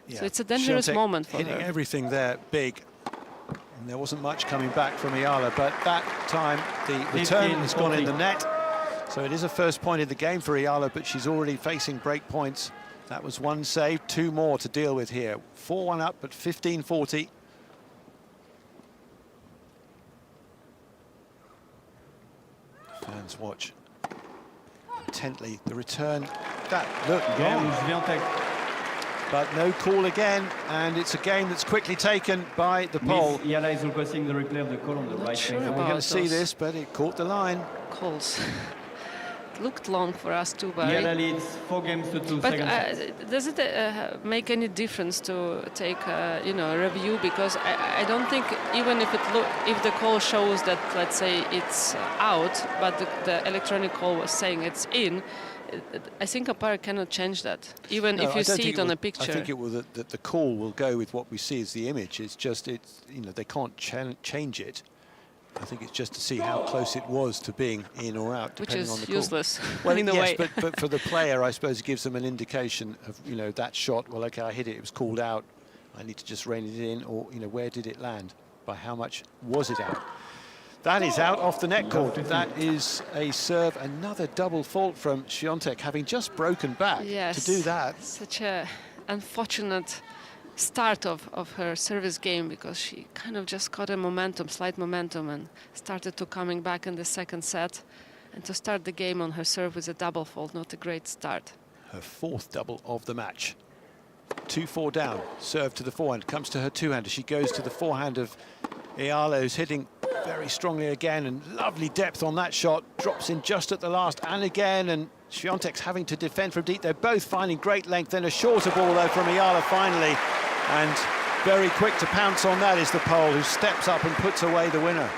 Yeah. So it's a dangerous Swiatek moment for her. Hitting everything there big. And there wasn't much coming back from Eala, but that time the return has gone in the net. So it is a first point in the game for Eala, but she's already facing break points. That was one save, two more to deal with here. 4-1 up at 15-40. Fans watch intently the return. That looked gone. But no call again, and it's a game that's quickly taken by the pole. Eala is requesting the replay of the call on the right. Sure, we're going to see this, but it caught the line. Calls. It looked long for us too, but Eala leads 4 games to 2 seconds. Does it make any difference to take you know, a review? Because I don't think, even if the call shows that, let's say, it's out, but the electronic call was saying it's in, I think umpire cannot change that, even if you see it on a picture. I think it will, that the call will go with what we see as the image. It's just, you know, they can't change it. I think it's just to see how close it was to being in or out, depending on the call. Which is useless, well, in a yes, way. but for the player, I suppose it gives them an indication of, you know, that shot. Well, okay, I hit it. It was called out. I need to just rein it in, or, you know, where did it land? By how much was it out? That is out off the net cord. That is a serve. Another double fault from Swiatek, having just broken back to do that. Such a unfortunate start of her service game, because she kind of just got a momentum, slight momentum, and started to coming back in the second set. And to start the game on her serve with a double fault, not a great start. Her 4th double of the match. 2-4 down. Serve to the forehand. Comes to her two-hander. She goes to the forehand of Eala, who's hitting very strongly again, and lovely depth on that shot. Drops in just at the last, and again, and Swiatek's having to defend from deep. They're both finding great length. Then a shorter ball, though, from Eala finally. And very quick to pounce on that is the Pole, who steps up and puts away the winner.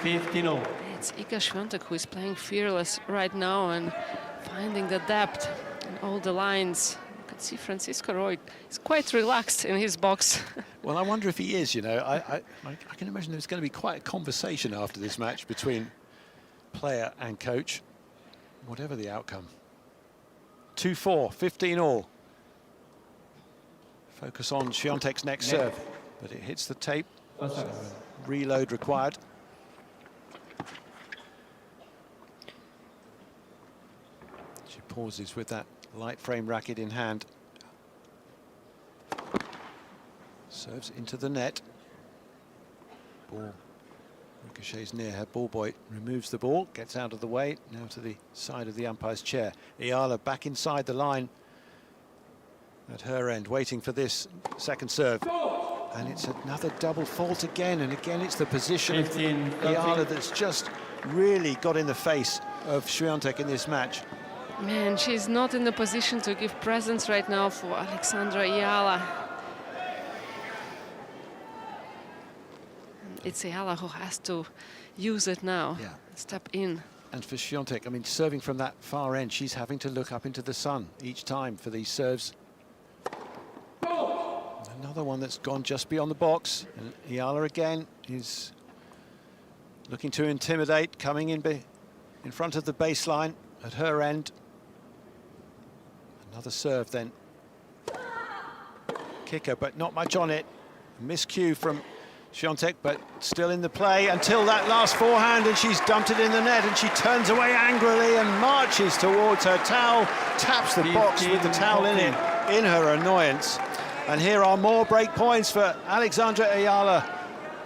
15-0. It's Iga Swiatek who is playing fearless right now and finding the depth and all the lines. You can see Francisco Roy is quite relaxed in his box. Well, I wonder if he is, you know. I can imagine there's going to be quite a conversation after this match between player and coach, whatever the outcome. 2-4, 15-all. Focus on Swiatek's next serve, but it hits the tape, so reload required. She pauses with that light frame racket in hand. Serves into the net. Ball ricochets near her. Ball boy removes the ball, gets out of the way, now to the side of the umpire's chair. Eala back inside the line at her end, waiting for this second serve. And it's another double fault again, and again it's the position of Eala that's just really got in the face of Swiatek in this match. Man, she's not in the position to give presents right now for Alexandra Eala. It's Eala who has to use it now, step in. And for Swiatek, I mean, serving from that far end, she's having to look up into the sun each time for these serves. Another one that's gone just beyond the box. And Eala again is looking to intimidate, coming in front of the baseline at her end. Another serve then. Kicker, but not much on it. Miscue from Swiatek, but still in the play until that last forehand, and she's dumped it in the net, and she turns away angrily and marches towards her towel, taps the box with the towel in it, in her annoyance. And here are more break points for Alexandra Eala,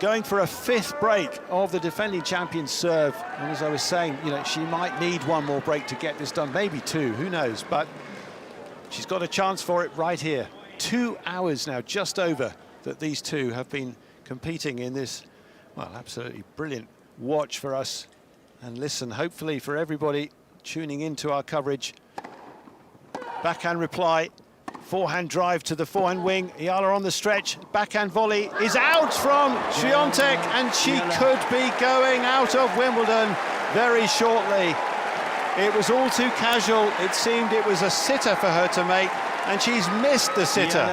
going for a 5th break of the defending champion's serve. And as I was saying, you know, she might need one more break to get this done, maybe 2, who knows, but she's got a chance for it right here. 2 hours now, just over, that these two have been competing in this, well, absolutely brilliant watch for us and listen, hopefully for everybody tuning into our coverage. Backhand reply, forehand drive to the forehand wing. Eala on the stretch, backhand volley is out from Swiatek, and she could be going out of Wimbledon very shortly. It was all too casual. It seemed it was a sitter for her to make, and she's missed the sitter.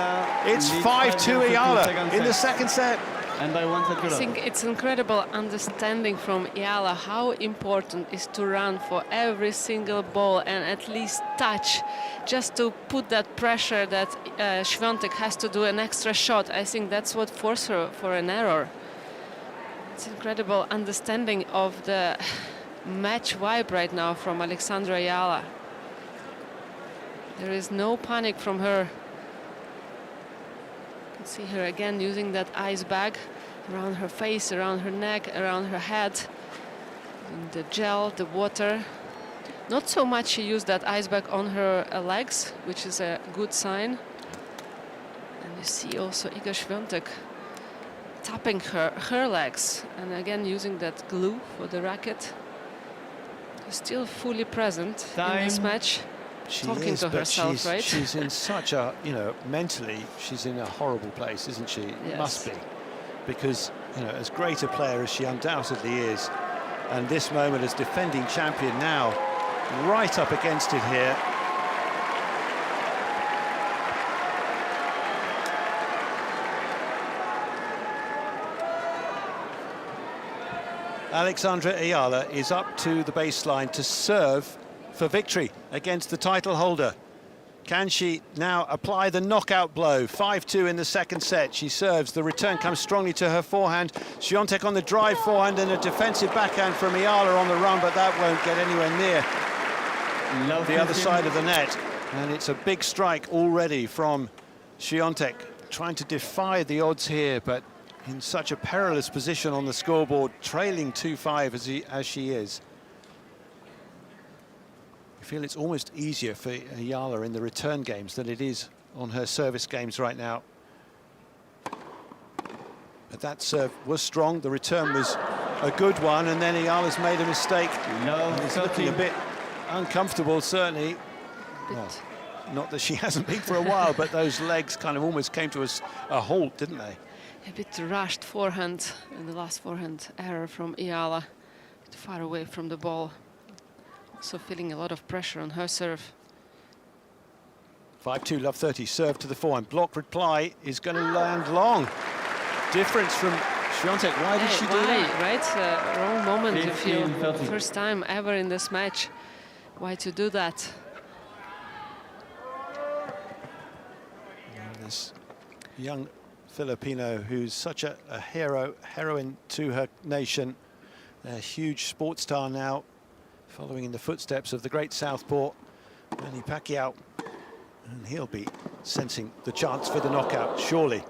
It's 5-2 Eala in the second set. And by 1 set. I think it's incredible understanding from Eala how important is to run for every single ball and at least touch, just to put that pressure that Swiatek has to do an extra shot. I think that's what forced her for an error. It's incredible understanding of the match vibe right now from Alexandra Eala. There is no panic from her. See her again using that ice bag around her face, around her neck, around her head. And the gel, the water. Not so much she used that ice bag on her legs, which is a good sign. And you see also Iga Swiatek tapping her legs, and again using that glue for the racket. Still fully present in this match. She talking is, to herself, right? She's in such a, you know, mentally, she's in a horrible place, isn't she? Yes. Must be. Because, you know, as great a player as she undoubtedly is, and this moment as defending champion now, right up against it here. Alexandra Eala is up to the baseline to serve for victory against the title holder. Can she now apply the knockout blow? 5-2 in the second set. She serves. The return comes strongly to her forehand. Swiatek on the drive forehand and a defensive backhand from Eala on the run, but that won't get anywhere near the other side of the net. And it's a big strike already from Swiatek, trying to defy the odds here, but in such a perilous position on the scoreboard, trailing 2-5 as she is. I feel it's almost easier for Eala in the return games than it is on her service games right now. But that serve was strong, the return was a good one, and then Eala's made a mistake. And it's looking a bit uncomfortable, certainly. Well, not that she hasn't been for a while, but those legs kind of almost came to a halt, didn't they? A bit rushed forehand, and the last forehand error from Eala, a bit far away from the ball. Also feeling a lot of pressure on her serve. 5-2, love 30, serve to the forehand. Block reply is going to land long. Difference from Swiatek. Why did she do that? Right? Wrong moment if you, first time ever in this match. Why to do that? And this young Filipino who's such a heroine to her nation. A huge sports star now, following in the footsteps of the great southpaw, Manny Pacquiao. And he'll be sensing the chance for the knockout, surely.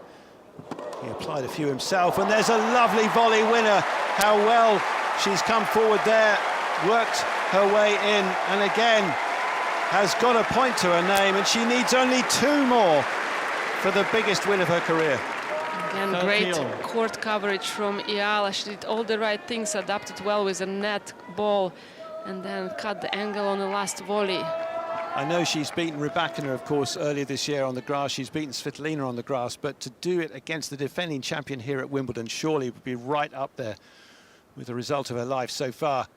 He applied a few himself, and there's a lovely volley winner. How well she's come forward there, worked her way in, and again has got a point to her name, and she needs only 2 more for the biggest win of her career. Again, great court coverage from Eala. She did all the right things, adapted well with a net ball, and then cut the angle on the last volley. I know she's beaten Rybakina, of course, earlier this year on the grass. She's beaten Svitolina on the grass, but to do it against the defending champion here at Wimbledon surely would be right up there with the result of her life so far.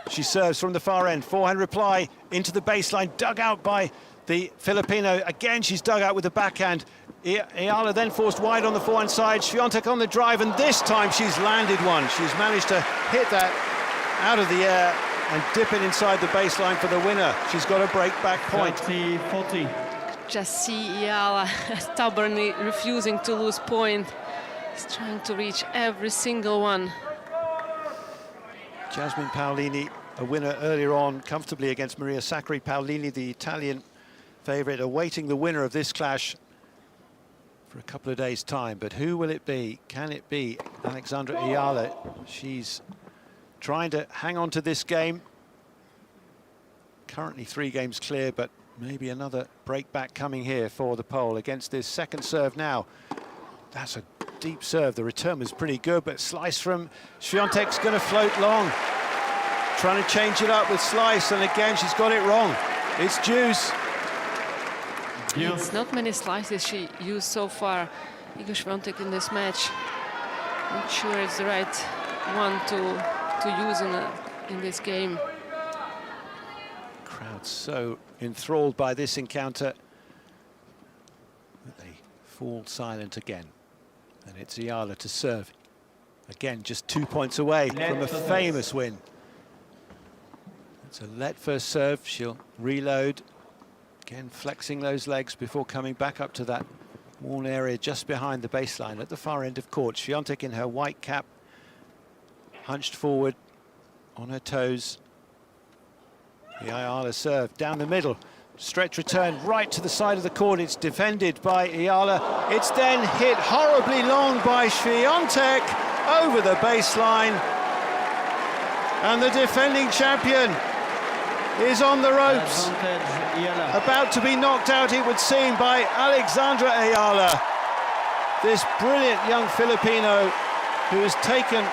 She serves from the far end, forehand reply into the baseline, dug out by the Filipino. Again, she's dug out with the backhand. Eala then forced wide on the forehand side. Swiatek on the drive, and this time she's landed one. She's managed to hit that out of the air and dip it inside the baseline for the winner. She's got a break-back point. 40. Just see Eala stubbornly refusing to lose point. He's trying to reach every single one. Jasmine Paolini, a winner earlier on comfortably against Maria Sakkari. Paolini, the Italian favourite, awaiting the winner of this clash for a couple of days' time. But who will it be? Can it be Alexandra Eala? She's trying to hang on to this game. Currently 3 games clear, but maybe another break-back coming here for the Pole against this second serve now. That's a deep serve. The return was pretty good, but slice from Swiatek's going to float long. Trying to change it up with slice, and again she's got it wrong. It's deuce. It's not many slices she used so far, Iga Swiatek, in this match. Not sure it's the right one to use in this game. Crowd so enthralled by this encounter that they fall silent again. And it's Eala to serve. Again, just 2 points away from a famous win. It's a let first serve. She'll reload. Again, flexing those legs before coming back up to that worn area just behind the baseline at the far end of court. Swiatek in her white cap, hunched forward on her toes. The Eala serve down the middle. Stretch return right to the side of the court. It's defended by Eala. It's then hit horribly long by Swiatek over the baseline. And the defending champion is on the ropes. About to be knocked out, it would seem, by Alexandra Eala. This brilliant young Filipino who has taken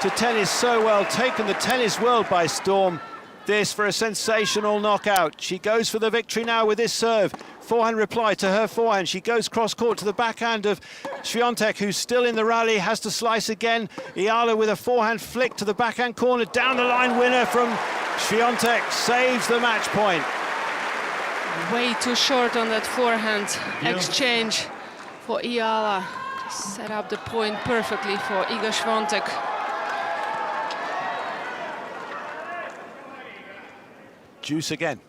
to tennis so well, taken the tennis world by storm. This for a sensational knockout. She goes for the victory now with this serve. Forehand reply to her forehand. She goes cross-court to the backhand of Swiatek, who's still in the rally, has to slice again. Eala with a forehand flick to the backhand corner. Down the line winner from Swiatek, saves the match point. Way too short on that forehand exchange for Eala. Set up the point perfectly for Iga Swiatek. Juice again.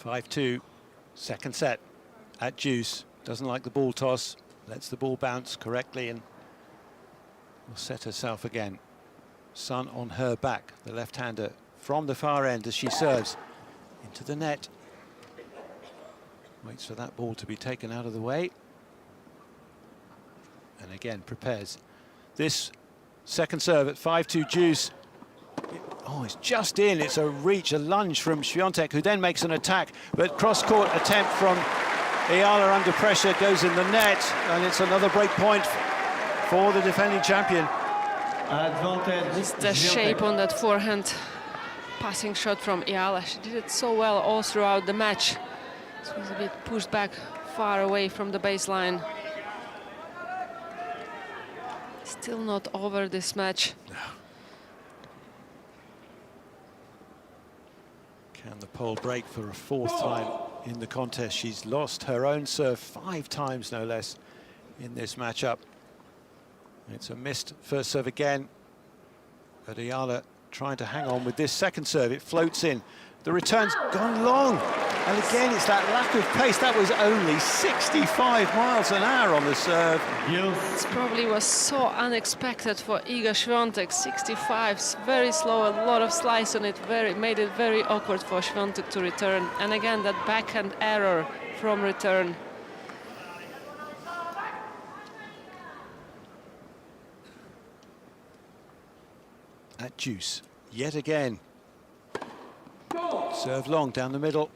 (5-2), second set at Juice. Doesn't like the ball toss, lets the ball bounce correctly and will set herself again. Sun on her back, the left-hander from the far end as she serves into the net. Waits for that ball to be taken out of the way. And again prepares. This second serve at 5-2 Juice. Oh, it's just in. It's a reach, a lunge from Swiatek, who then makes an attack. But cross-court attempt from Eala under pressure goes in the net, and it's another break point for the defending champion. It's the shape on that forehand passing shot from Eala. She did it so well all throughout the match. She was a bit pushed back far away from the baseline. Still not over this match. No. Can the Pole break for a 4th time in the contest? She's lost her own serve 5 times, no less, in this matchup. It's a missed first serve again, but Eala trying to hang on with this second serve. It floats in. The return's gone long. And again, it's that lack of pace. That was only 65 miles an hour on the serve. This probably was so unexpected for Iga Swiatek. 65, very slow, a lot of slice on it, made it very awkward for Swiatek to return. And again, that backhand error from return. At Juice, yet again. Serve long down the middle.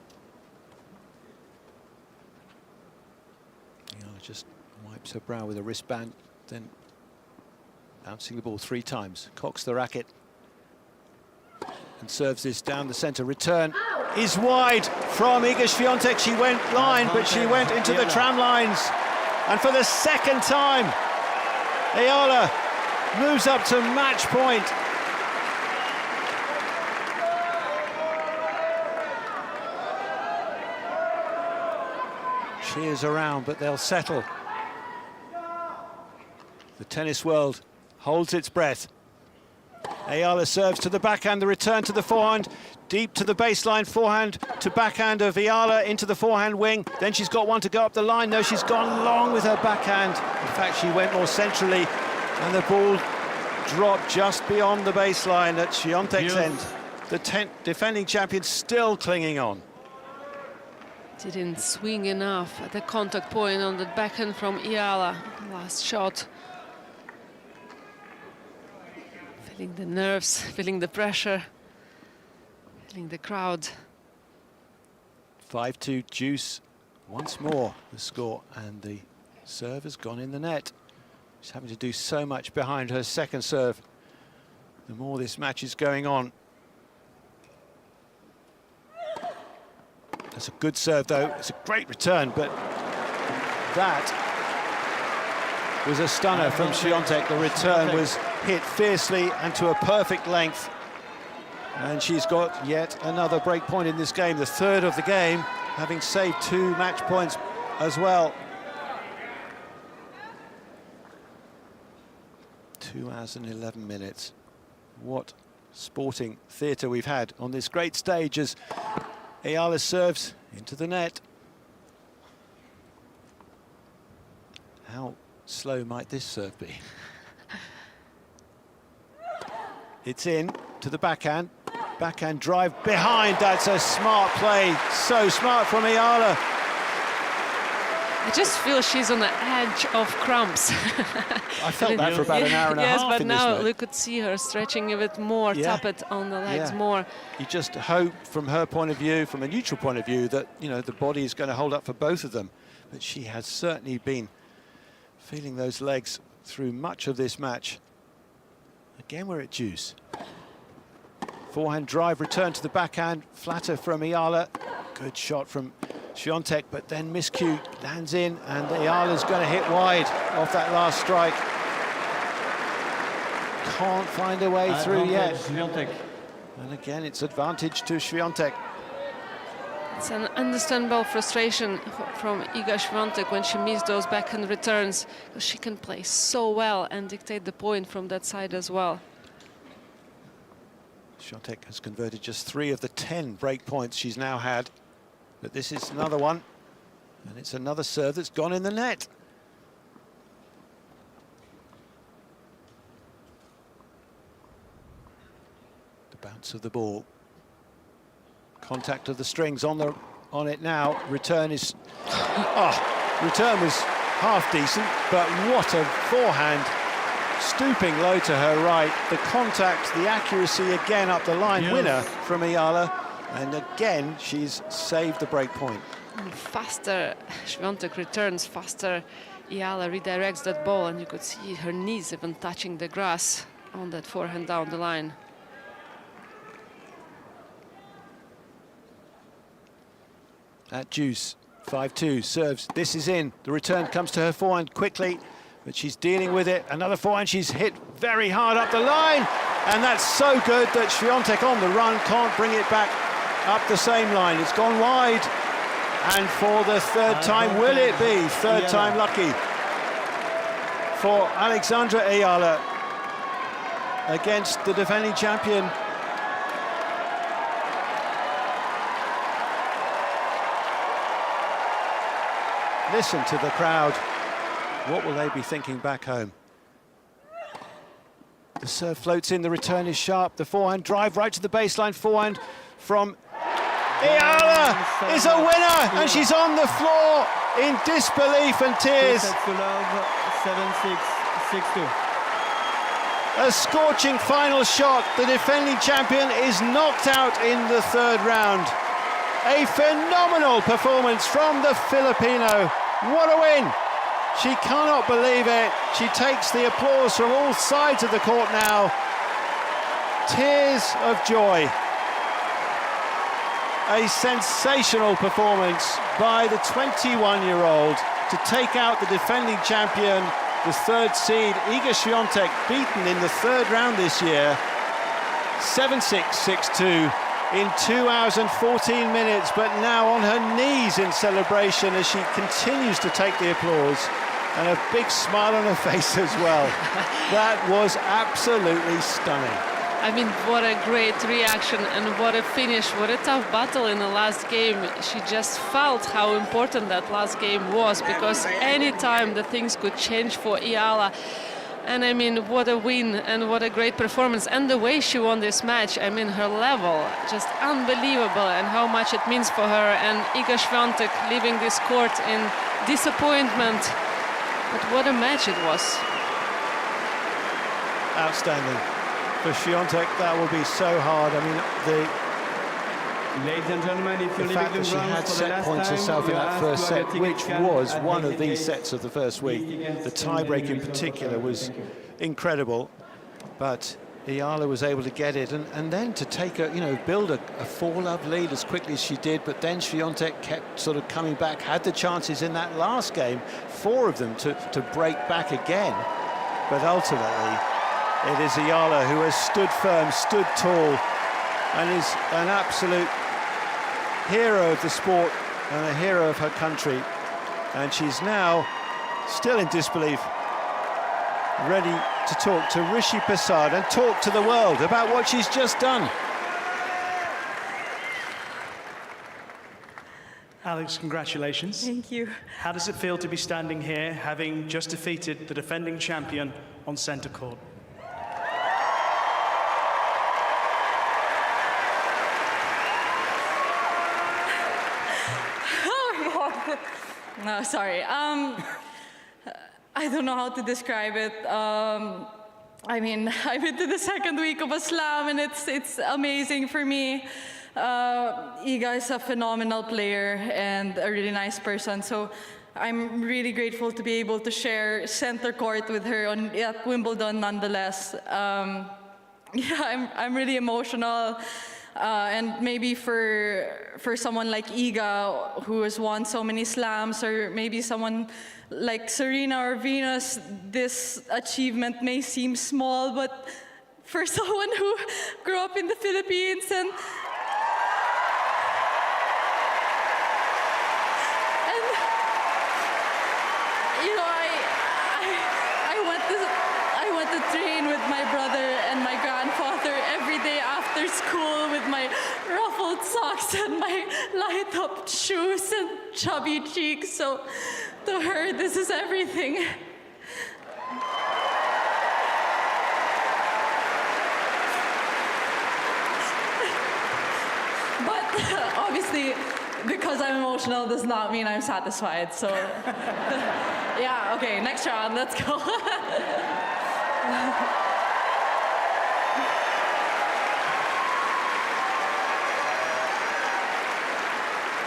Just wipes her brow with a wristband, then bouncing the ball 3 times. Cocks the racket and serves this down the centre. Return is wide from Iga Swiatek. She went line, but she went into the tram lines. And for the second time, Eala moves up to match point. Cheers around, but they'll settle. The tennis world holds its breath. Eala serves to the backhand, the return to the forehand, deep to the baseline, forehand to backhand of Eala into the forehand wing. Then she's got one to go up the line. No, she's gone long with her backhand. In fact, she went more centrally, and the ball dropped just beyond the baseline at Swiatek's end. The defending champion still clinging on. Didn't swing enough at the contact point on the backhand from Eala. Last shot. Feeling the nerves, feeling the pressure, feeling the crowd. 5-2 juice once more, the score, and the serve has gone in the net. She's having to do so much behind her second serve. The more this match is going on. That's a good serve, though. It's a great return, but that was a stunner from Swiatek. The return was hit fiercely and to a perfect length. And she's got yet another break point in this game, the third of the game, having saved 2 match points as well. 2 hours and 11 minutes. What sporting theatre we've had on this great stage as Eala serves into the net. How slow might this serve be? It's in to the backhand. Backhand drive behind. That's a smart play. So smart from Eala. I just feel she's on the edge of cramps. I felt that for about an hour and a half. Yes, but in now this we could see her stretching a bit more, tap it on the legs more. You just hope, from her point of view, from a neutral point of view, that the body is going to hold up for both of them. But she has certainly been feeling those legs through much of this match. Again, we're at juice. Forehand drive, return to the backhand, flatter from Eala. Good shot from Swiatek, but then miscue lands in, and Eala's going to hit wide off that last strike. Can't find a way through yet. And again, it's advantage to Swiatek. It's an understandable frustration from Iga Swiatek when she missed those backhand returns, because she can play so well and dictate the point from that side as well. Swiatek has converted just 3 of the 10 break points she's now had. But this is another one, and it's another serve that's gone in the net. The bounce of the ball. Contact of the strings on it now. Return is... return was half decent, but what a forehand. Stooping low to her right. The contact, the accuracy again up the line. Winner from Eala. And again, she's saved the break point. And faster Swiatek returns, faster Eala redirects that ball, and you could see her knees even touching the grass on that forehand down the line. At juice, 5-2, serves. This is in. The return comes to her forehand quickly, but she's dealing with it. Another forehand, she's hit very hard up the line. And that's so good that Swiatek on the run can't bring it back up the same line. It's gone wide, and for the third time will it be? Third time lucky for Alexandra Eala against the defending champion. Listen to the crowd. What will they be thinking back home? The serve floats in, the return is sharp. The forehand drive right to the baseline. Forehand from Eala is a winner, and she's on the floor in disbelief and tears. 7-6, 6-2. A scorching final shot. The defending champion is knocked out in the third round. A phenomenal performance from the Filipino. What a win! She cannot believe it. She takes the applause from all sides of the court now. Tears of joy. A sensational performance by the 21-year-old to take out the defending champion, the third seed, Iga Swiatek, beaten in the third round this year. 7-6, 6-2 in 2 hours and 14 minutes, but now on her knees in celebration as she continues to take the applause, and a big smile on her face as well. That was absolutely stunning. I mean, what a great reaction and what a finish, what a tough battle in the last game. She just felt how important that last game was, because anytime the things could change for Eala. And I mean, what a win and what a great performance. And the way she won this match, I mean, her level, just unbelievable, and how much it means for her. And Iga Swiatek leaving this court in disappointment. But what a match it was. Outstanding. For Swiatek, that will be so hard. I mean, Ladies and gentlemen, if the fact that she had set points herself in that first set, which was one of these sets of the first week, the tiebreak in particular was incredible. But Eala was able to get it, and then to take a, build a 4-love lead as quickly as she did. But then Swiatek kept sort of coming back, had the chances in that last game, 4 of them to break back again. But ultimately, it is Eala who has stood firm, stood tall, and is an absolute hero of the sport and a hero of her country. And she's now still in disbelief, ready to talk to Rishi Prasad and talk to the world about what she's just done. Alex, congratulations. Thank you. How does it feel to be standing here, having just defeated the defending champion on centre court? No, sorry. I don't know how to describe it. I mean, I'm into the second week of a slam, and it's amazing for me. Iga is a phenomenal player and a really nice person, so I'm really grateful to be able to share center court with her at Wimbledon nonetheless. Yeah, I'm really emotional. And maybe for someone like Iga, who has won so many slams, or maybe someone like Serena or Venus, this achievement may seem small, but for someone who grew up in the Philippines and you know, I went to train with my brother and my grandfather every day after school with my ruffled socks and my light-up shoes and chubby cheeks. So to her, this is everything. But obviously, because I'm emotional does not mean I'm satisfied. So yeah, okay, next round, let's go.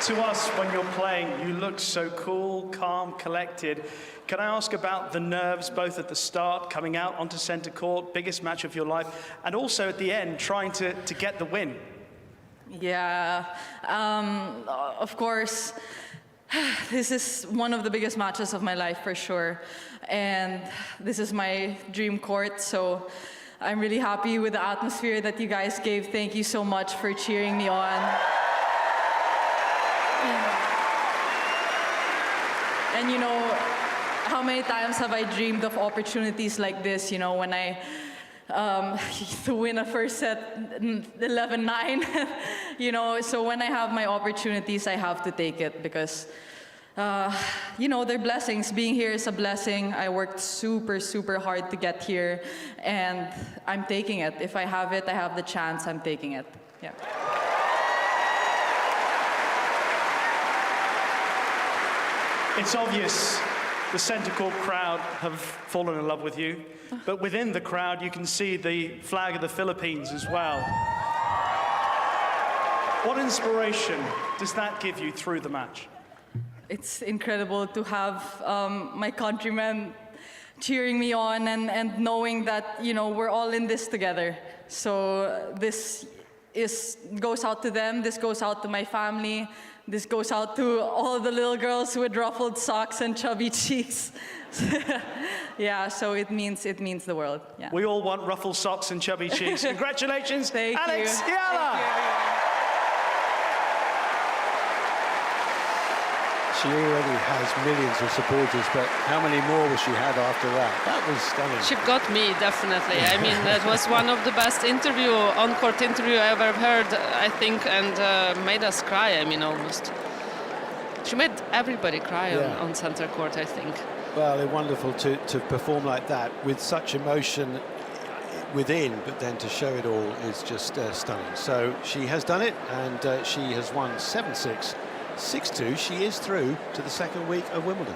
To us, when you're playing, you look so cool, calm, collected. Can I ask about the nerves, both at the start, coming out onto centre court, biggest match of your life, and also at the end, trying to get the win? Yeah, of course, this is one of the biggest matches of my life for sure. And this is my dream court, so I'm really happy with the atmosphere that you guys gave. Thank you so much for cheering me on. And you know, how many times have I dreamed of opportunities like this, you know, when I to win a first set 11-9, you know, so when I have my opportunities, I have to take it because, you know, they're blessings. Being here is a blessing. I worked super, super hard to get here, and I'm taking it. If I have it, I have the chance, I'm taking it. Yeah. It's obvious the centre court crowd have fallen in love with you, but within the crowd you can see the flag of the Philippines as well. What inspiration does that give you through the match? it's incredible to have my countrymen cheering me on and knowing that, you know, we're all in this together. So this goes out to them, this goes out to my family, this goes out to all the little girls with ruffled socks and chubby cheeks. Yeah, so it means the world. Yeah. We all want ruffled socks and chubby cheeks. Congratulations, Thank Alex you. Eala. She already has millions of supporters, but how many more will she have after that? That was stunning. She got me, definitely. I mean, that was one of the best on-court interview I ever heard, I think, and made us cry, I mean, almost. She made everybody cry on center court, I think. Well, wonderful to perform like that with such emotion within, but then to show it all is just stunning. So she has done it, and she has won 7-6. 6-2, she is through to the second week of Wimbledon.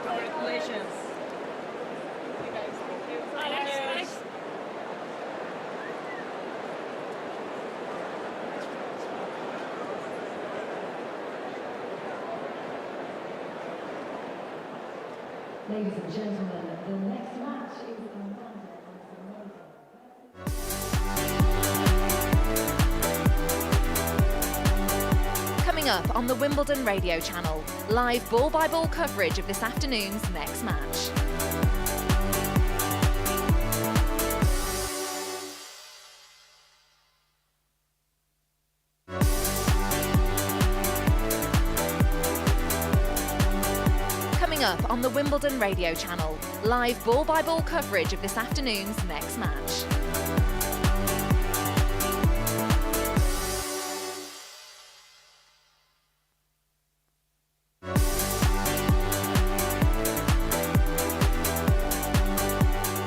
Congratulations. Ladies and gentlemen, the next match is on Coming up on the Wimbledon Radio Channel, live ball-by-ball coverage of this afternoon's next match. Coming up on the Wimbledon Radio Channel, live ball-by-ball coverage of this afternoon's next match.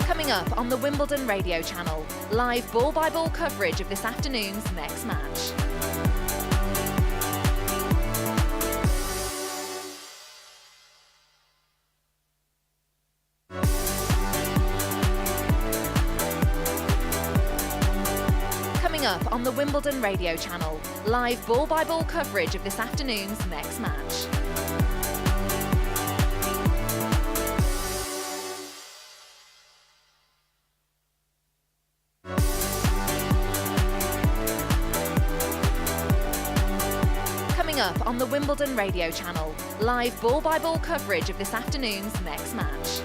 Coming up on the Wimbledon Radio Channel, live ball-by-ball coverage of this afternoon's next match. Coming up on the Wimbledon Radio Channel, live ball-by-ball coverage of this afternoon's next match. Coming up on the Wimbledon Radio Channel, live ball-by-ball coverage of this afternoon's next match.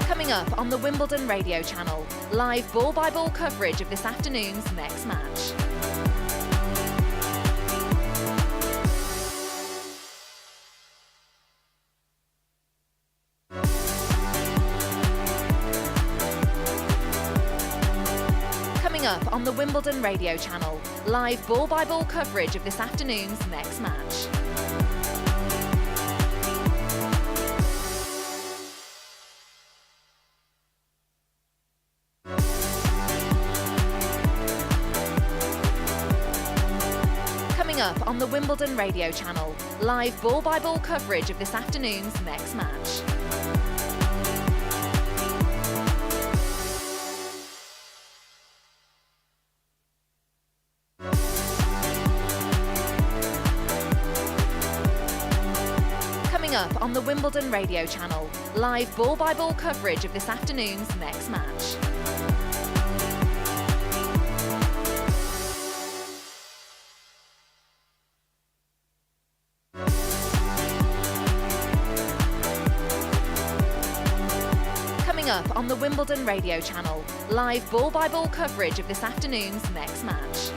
Coming up on the Wimbledon Radio Channel, live ball-by-ball coverage of this afternoon's next match. Coming up on the Wimbledon Radio Channel, live ball-by-ball coverage of this afternoon's next match. Coming up on the Wimbledon Radio Channel, live ball-by-ball coverage of this afternoon's next match. on the Wimbledon radio channel. Live ball-by-ball coverage of this afternoon's next match. Coming up on the Wimbledon radio channel. Live ball-by-ball coverage of this afternoon's next match.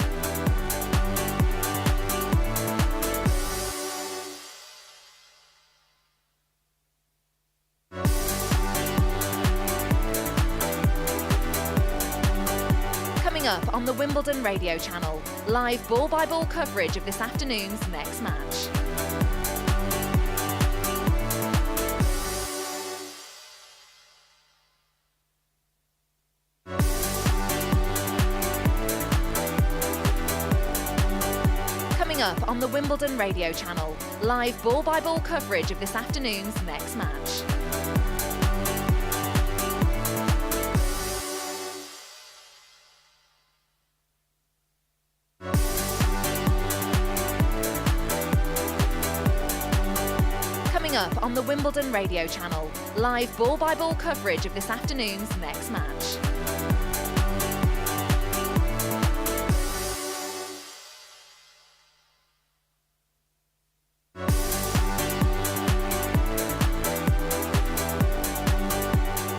Up on the Wimbledon radio channel. Live ball-by-ball coverage of this afternoon's next match. Coming up on the Wimbledon radio channel. Live ball-by-ball coverage of this afternoon's next match. Up on the Wimbledon radio channel. Live ball-by-ball coverage of this afternoon's next match.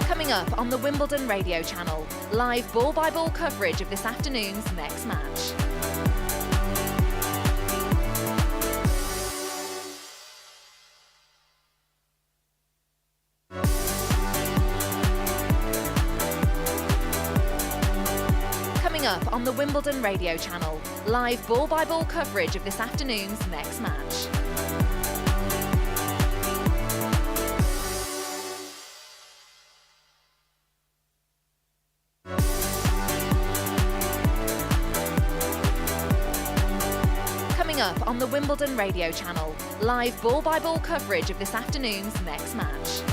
Coming up on the Wimbledon radio channel. Live ball-by-ball coverage of this afternoon's next match. Up on the Wimbledon radio channel. Live ball-by-ball coverage of this afternoon's next match. Coming up on the Wimbledon radio channel. Live ball-by-ball coverage of this afternoon's next match.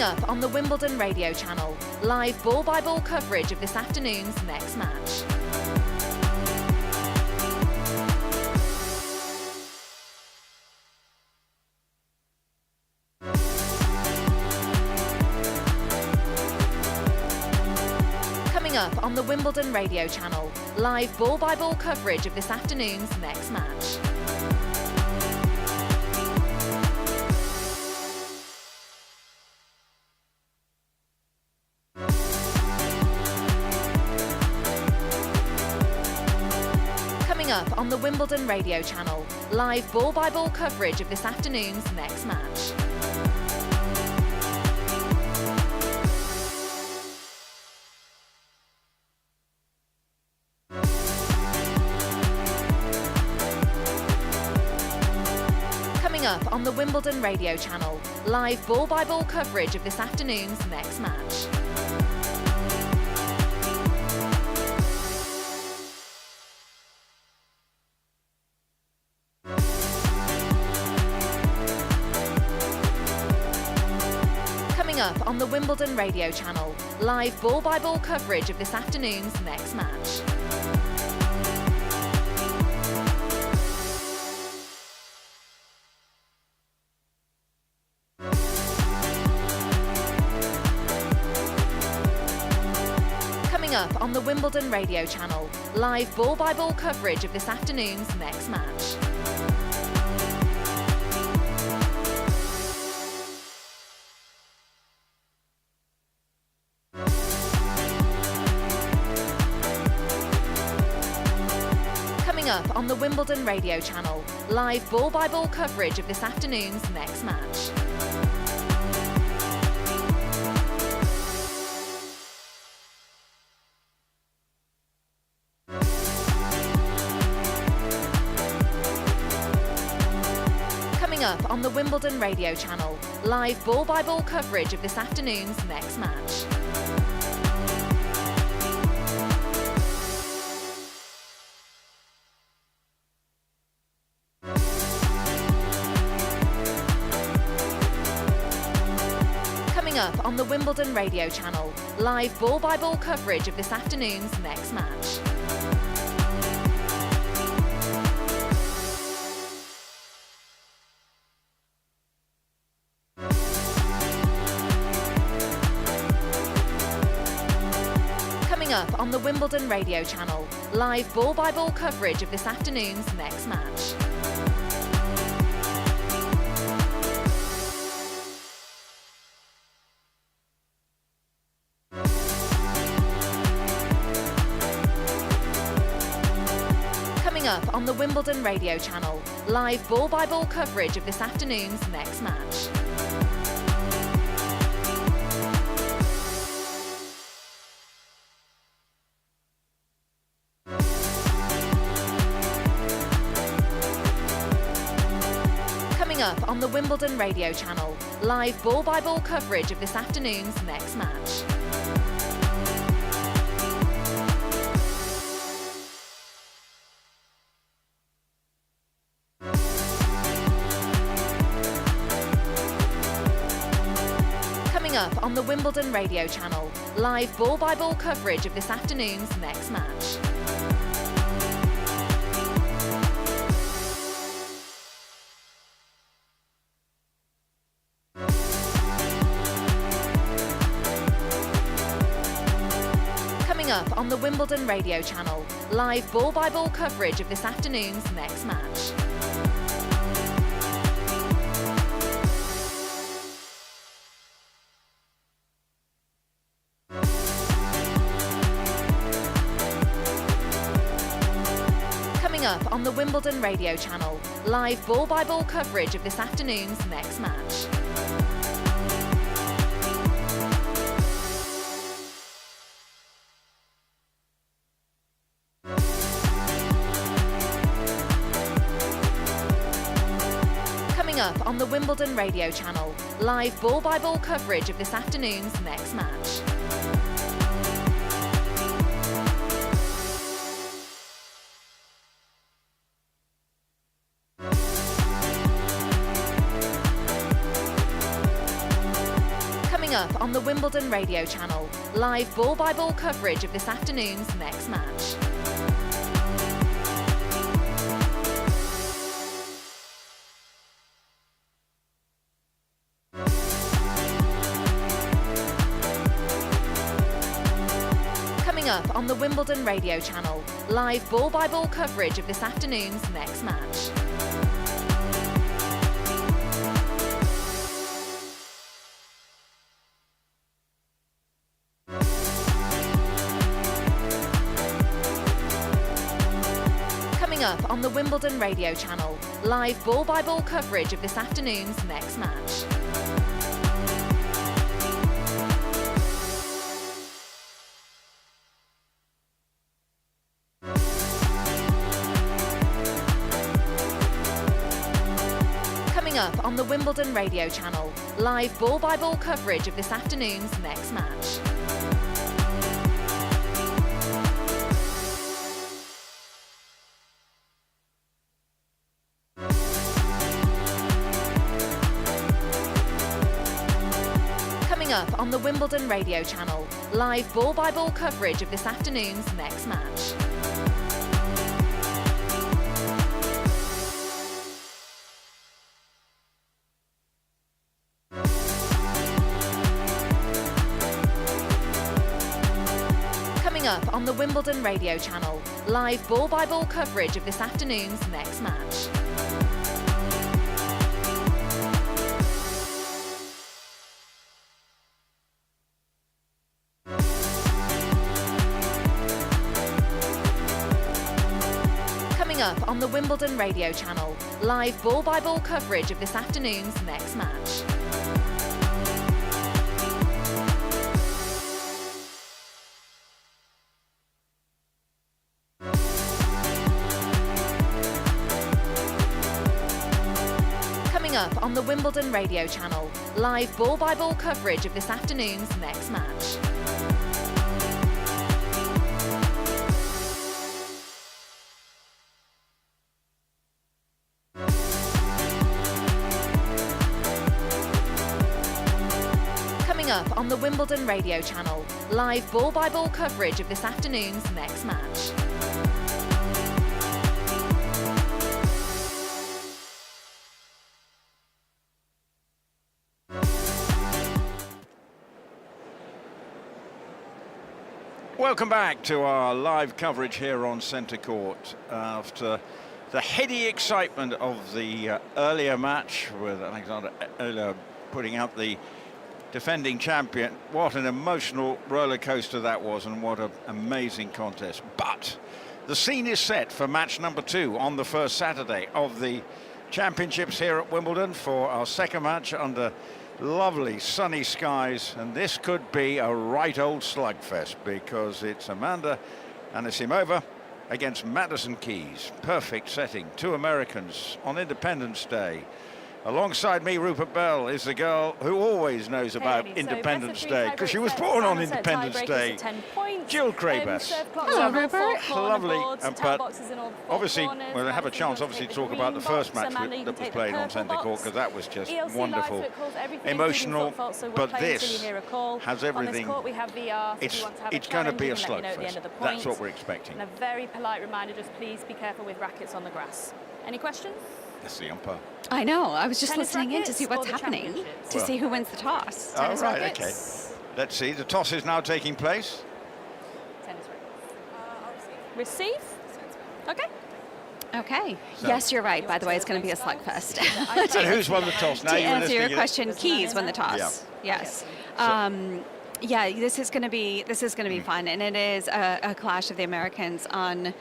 Up on the Wimbledon radio channel. Live ball-by-ball coverage of this afternoon's next match. Coming up on the Wimbledon radio channel. Live ball-by-ball coverage of this afternoon's next match. Up on the Wimbledon radio channel. Live ball-by-ball coverage of this afternoon's next match. Coming up on the Wimbledon radio channel. Live ball-by-ball coverage of this afternoon's next match. Up on the Wimbledon radio channel. Live ball-by-ball coverage of this afternoon's next match. Coming up on the Wimbledon radio channel. Live ball-by-ball coverage of this afternoon's next match. Up on the Wimbledon radio channel. Live ball-by-ball coverage of this afternoon's next match. Coming up on the Wimbledon radio channel. Live ball-by-ball coverage of this afternoon's next match. Up on the Wimbledon radio channel. Live ball-by-ball coverage of this afternoon's next match. Coming up on the Wimbledon radio channel. Live ball-by-ball coverage of this afternoon's next match. Up on the Wimbledon radio channel. Live ball-by-ball coverage of this afternoon's next match. Coming up on the Wimbledon radio channel. Live ball-by-ball coverage of this afternoon's next match. Up on the Wimbledon radio channel. Live ball-by-ball coverage of this afternoon's next match. Coming up on the Wimbledon radio channel. Live ball-by-ball coverage of this afternoon's next match. Up on the Wimbledon radio channel. Live ball-by-ball coverage of this afternoon's next match. Coming up on the Wimbledon radio channel. Live ball-by-ball coverage of this afternoon's next match. Up on the Wimbledon radio channel. Live ball-by-ball coverage of this afternoon's next match. Coming up on the Wimbledon radio channel. Live ball-by-ball coverage of this afternoon's next match. Up on the Wimbledon radio channel. Live ball-by-ball coverage of this afternoon's next match. Coming up on the Wimbledon radio channel. Live ball-by-ball coverage of this afternoon's next match. Up on the Wimbledon radio channel. Live ball-by-ball coverage of this afternoon's next match. Coming up on the Wimbledon radio channel. Live ball-by-ball coverage of this afternoon's next match. Up on the Wimbledon radio channel. Live ball-by-ball coverage of this afternoon's next match. Coming up on the Wimbledon radio channel. Live ball-by-ball coverage of this afternoon's next match. Up on the Wimbledon Radio channel. Live ball-by-ball coverage of this afternoon's next match. Welcome back to our live coverage here on Centre Court after the heady excitement of the earlier match with Alexandra Eala putting out the defending champion. What an emotional roller coaster that was, and what an amazing contest. But the scene is set for match number 2 on the first Saturday of the championships here at Wimbledon for our second match under lovely sunny skies, and this could be a right old slugfest because it's Amanda Anisimova against Madison Keys. Perfect setting, 2 Americans on Independence Day. Alongside me, Rupert Bell is the girl who always knows about Independence Day because she was born on Independence Day. Jill Krabas. Hello, Rupert. Lovely. But obviously, we'll have a chance, obviously, to talk about the first match that was played on Centre Court because that was just wonderful, emotional. But this has everything. It's going to be a slugfest. That's what we're expecting. And a very polite reminder: just please be careful with rackets on the grass. Any questions? That's the umpire. I know. I was just listening in to see what's happening, to see who wins the toss. Oh, right, okay. Let's see. The toss is now taking place. Tennis rackets. Receive. Okay. Okay. So, yes, you're right. By the way, it's going to be a slugfest. And who's won the toss? Now to answer your question, Keys won the toss. Yeah. Yes. Yeah, this is going to be fun, and it is a clash of the Americans on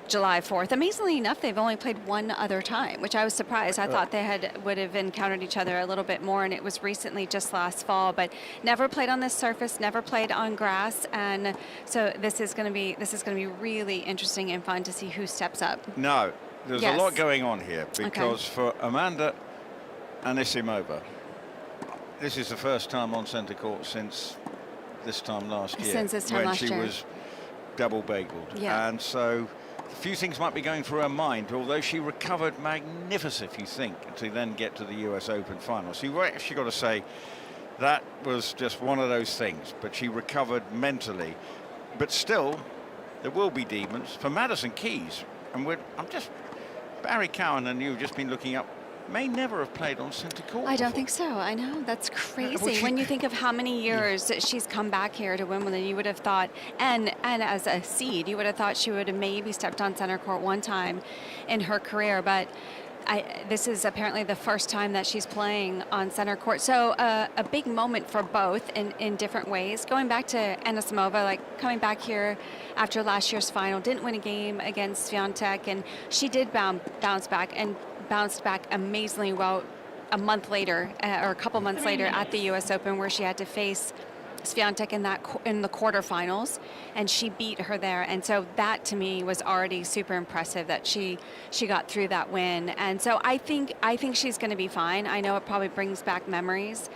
July 4th. Amazingly enough, they've only played one other time, which I was surprised. I thought they would have encountered each other a little bit more, and it was recently, just last fall, but never played on this surface, never played on grass, and so this is going to be really interesting and fun to see who steps up. No, there's a lot going on here because for Amanda Anisimova, this is the first time on Centre Court since this time last year, when she was double bageled, and so a few things might be going through her mind, although she recovered magnificent, if you think, to then get to the US Open final. So you've actually got to say that was just one of those things, but she recovered mentally. But still, there will be demons for Madison Keys. And Barry Cowan and you've just been looking up, may never have played on Centre Court. I don't think so. I know, that's crazy. When you think of how many years she's come back here to Wimbledon, you would have thought, and as a seed, you would have thought she would have maybe stepped on Centre Court one time in her career, but this is apparently the first time that she's playing on Centre Court. So a big moment for both in different ways. Going back to Anisimova, like coming back here after last year's final, didn't win a game against Swiatek, and she did bounce back and bounced back amazingly well a month later, or a couple months later at the US Open, where she had to face Swiatek in the quarterfinals, and she beat her there. And so that to me was already super impressive that she got through that win. And so I think she's going to be fine. I know it probably brings back memories.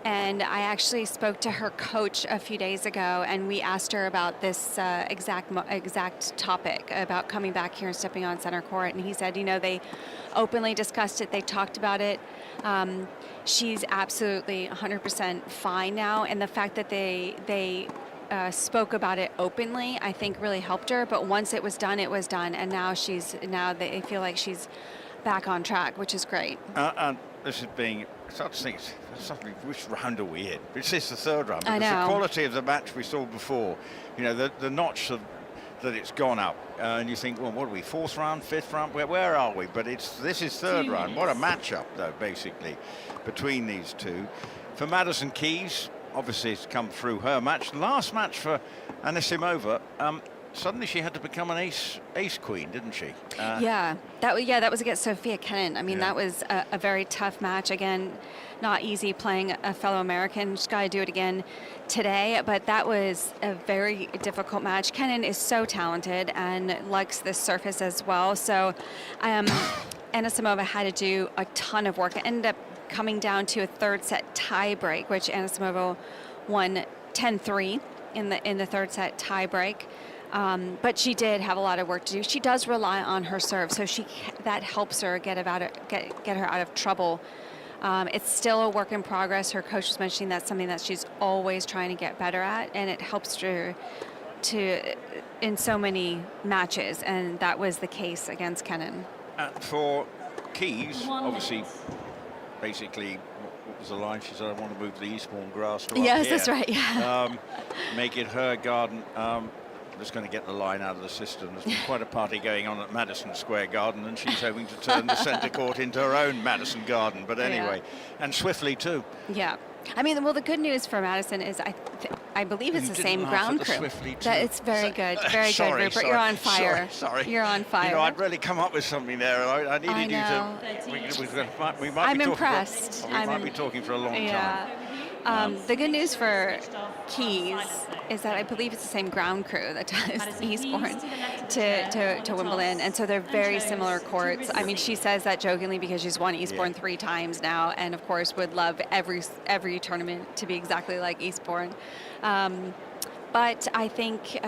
And I actually spoke to her coach a few days ago, and we asked her about this exact topic about coming back here and stepping on Centre Court. And he said, you know, they openly discussed it. They talked about it. She's absolutely 100% fine now, and the fact that they spoke about it openly, I think, really helped her. But once it was done, and now they feel like she's back on track, which is great. And this is being such things. Which round are we in? This is the third round. I know. The quality of the match we saw before, you know, the notch that it's gone up, and you think, well, what are we, 4th round, 5th round? Where are we? But this is third round. What a matchup, though, basically, between these two. For Madison Keys, obviously it's come through her match. Last match for Anisimova, suddenly she had to become an ace queen, didn't she? That was against Sofia Kenin. I mean, that was a very tough match. Again, not easy playing a fellow American. Just got to do it again today. But that was a very difficult match. Kenin is so talented and likes this surface as well. So Anisimova had to do a ton of work. It ended up coming down to a third set tie break, which Anisimova won 10-3 in the third set tie break. But she did have a lot of work to do. She does rely on her serve, so that helps her get her out of trouble It's still a work in progress. Her coach was mentioning that's something that she's always trying to get better at, and it helps her in so many matches, and that was the case against Kenin. For Keys, obviously, basically, what was the line? She said, I want to move the Eastbourne grass to Yes, up here. that's right, yeah. Make it her garden. I'm just going to get the line out of the system. There's been quite a party going on at Madison Square Garden, and she's hoping to turn the centre court into her own Madison Garden. But anyway, and swiftly too. Yeah. I mean, well, the good news for Madison is I believe it's the same ground crew. That it's very good, very good, Rupert. You're on fire. Sorry. You're on fire. You know, I'd really come up with something there. I needed you to. We might I'm be impressed. We might be talking for a long time. The good news for Keys is that I believe it's the same ground crew that does Eastbourne to Wimbledon, and so they're very similar courts. I mean, she says that jokingly because she's won Eastbourne 3 times now, and of course would love every tournament to be exactly like Eastbourne. But I think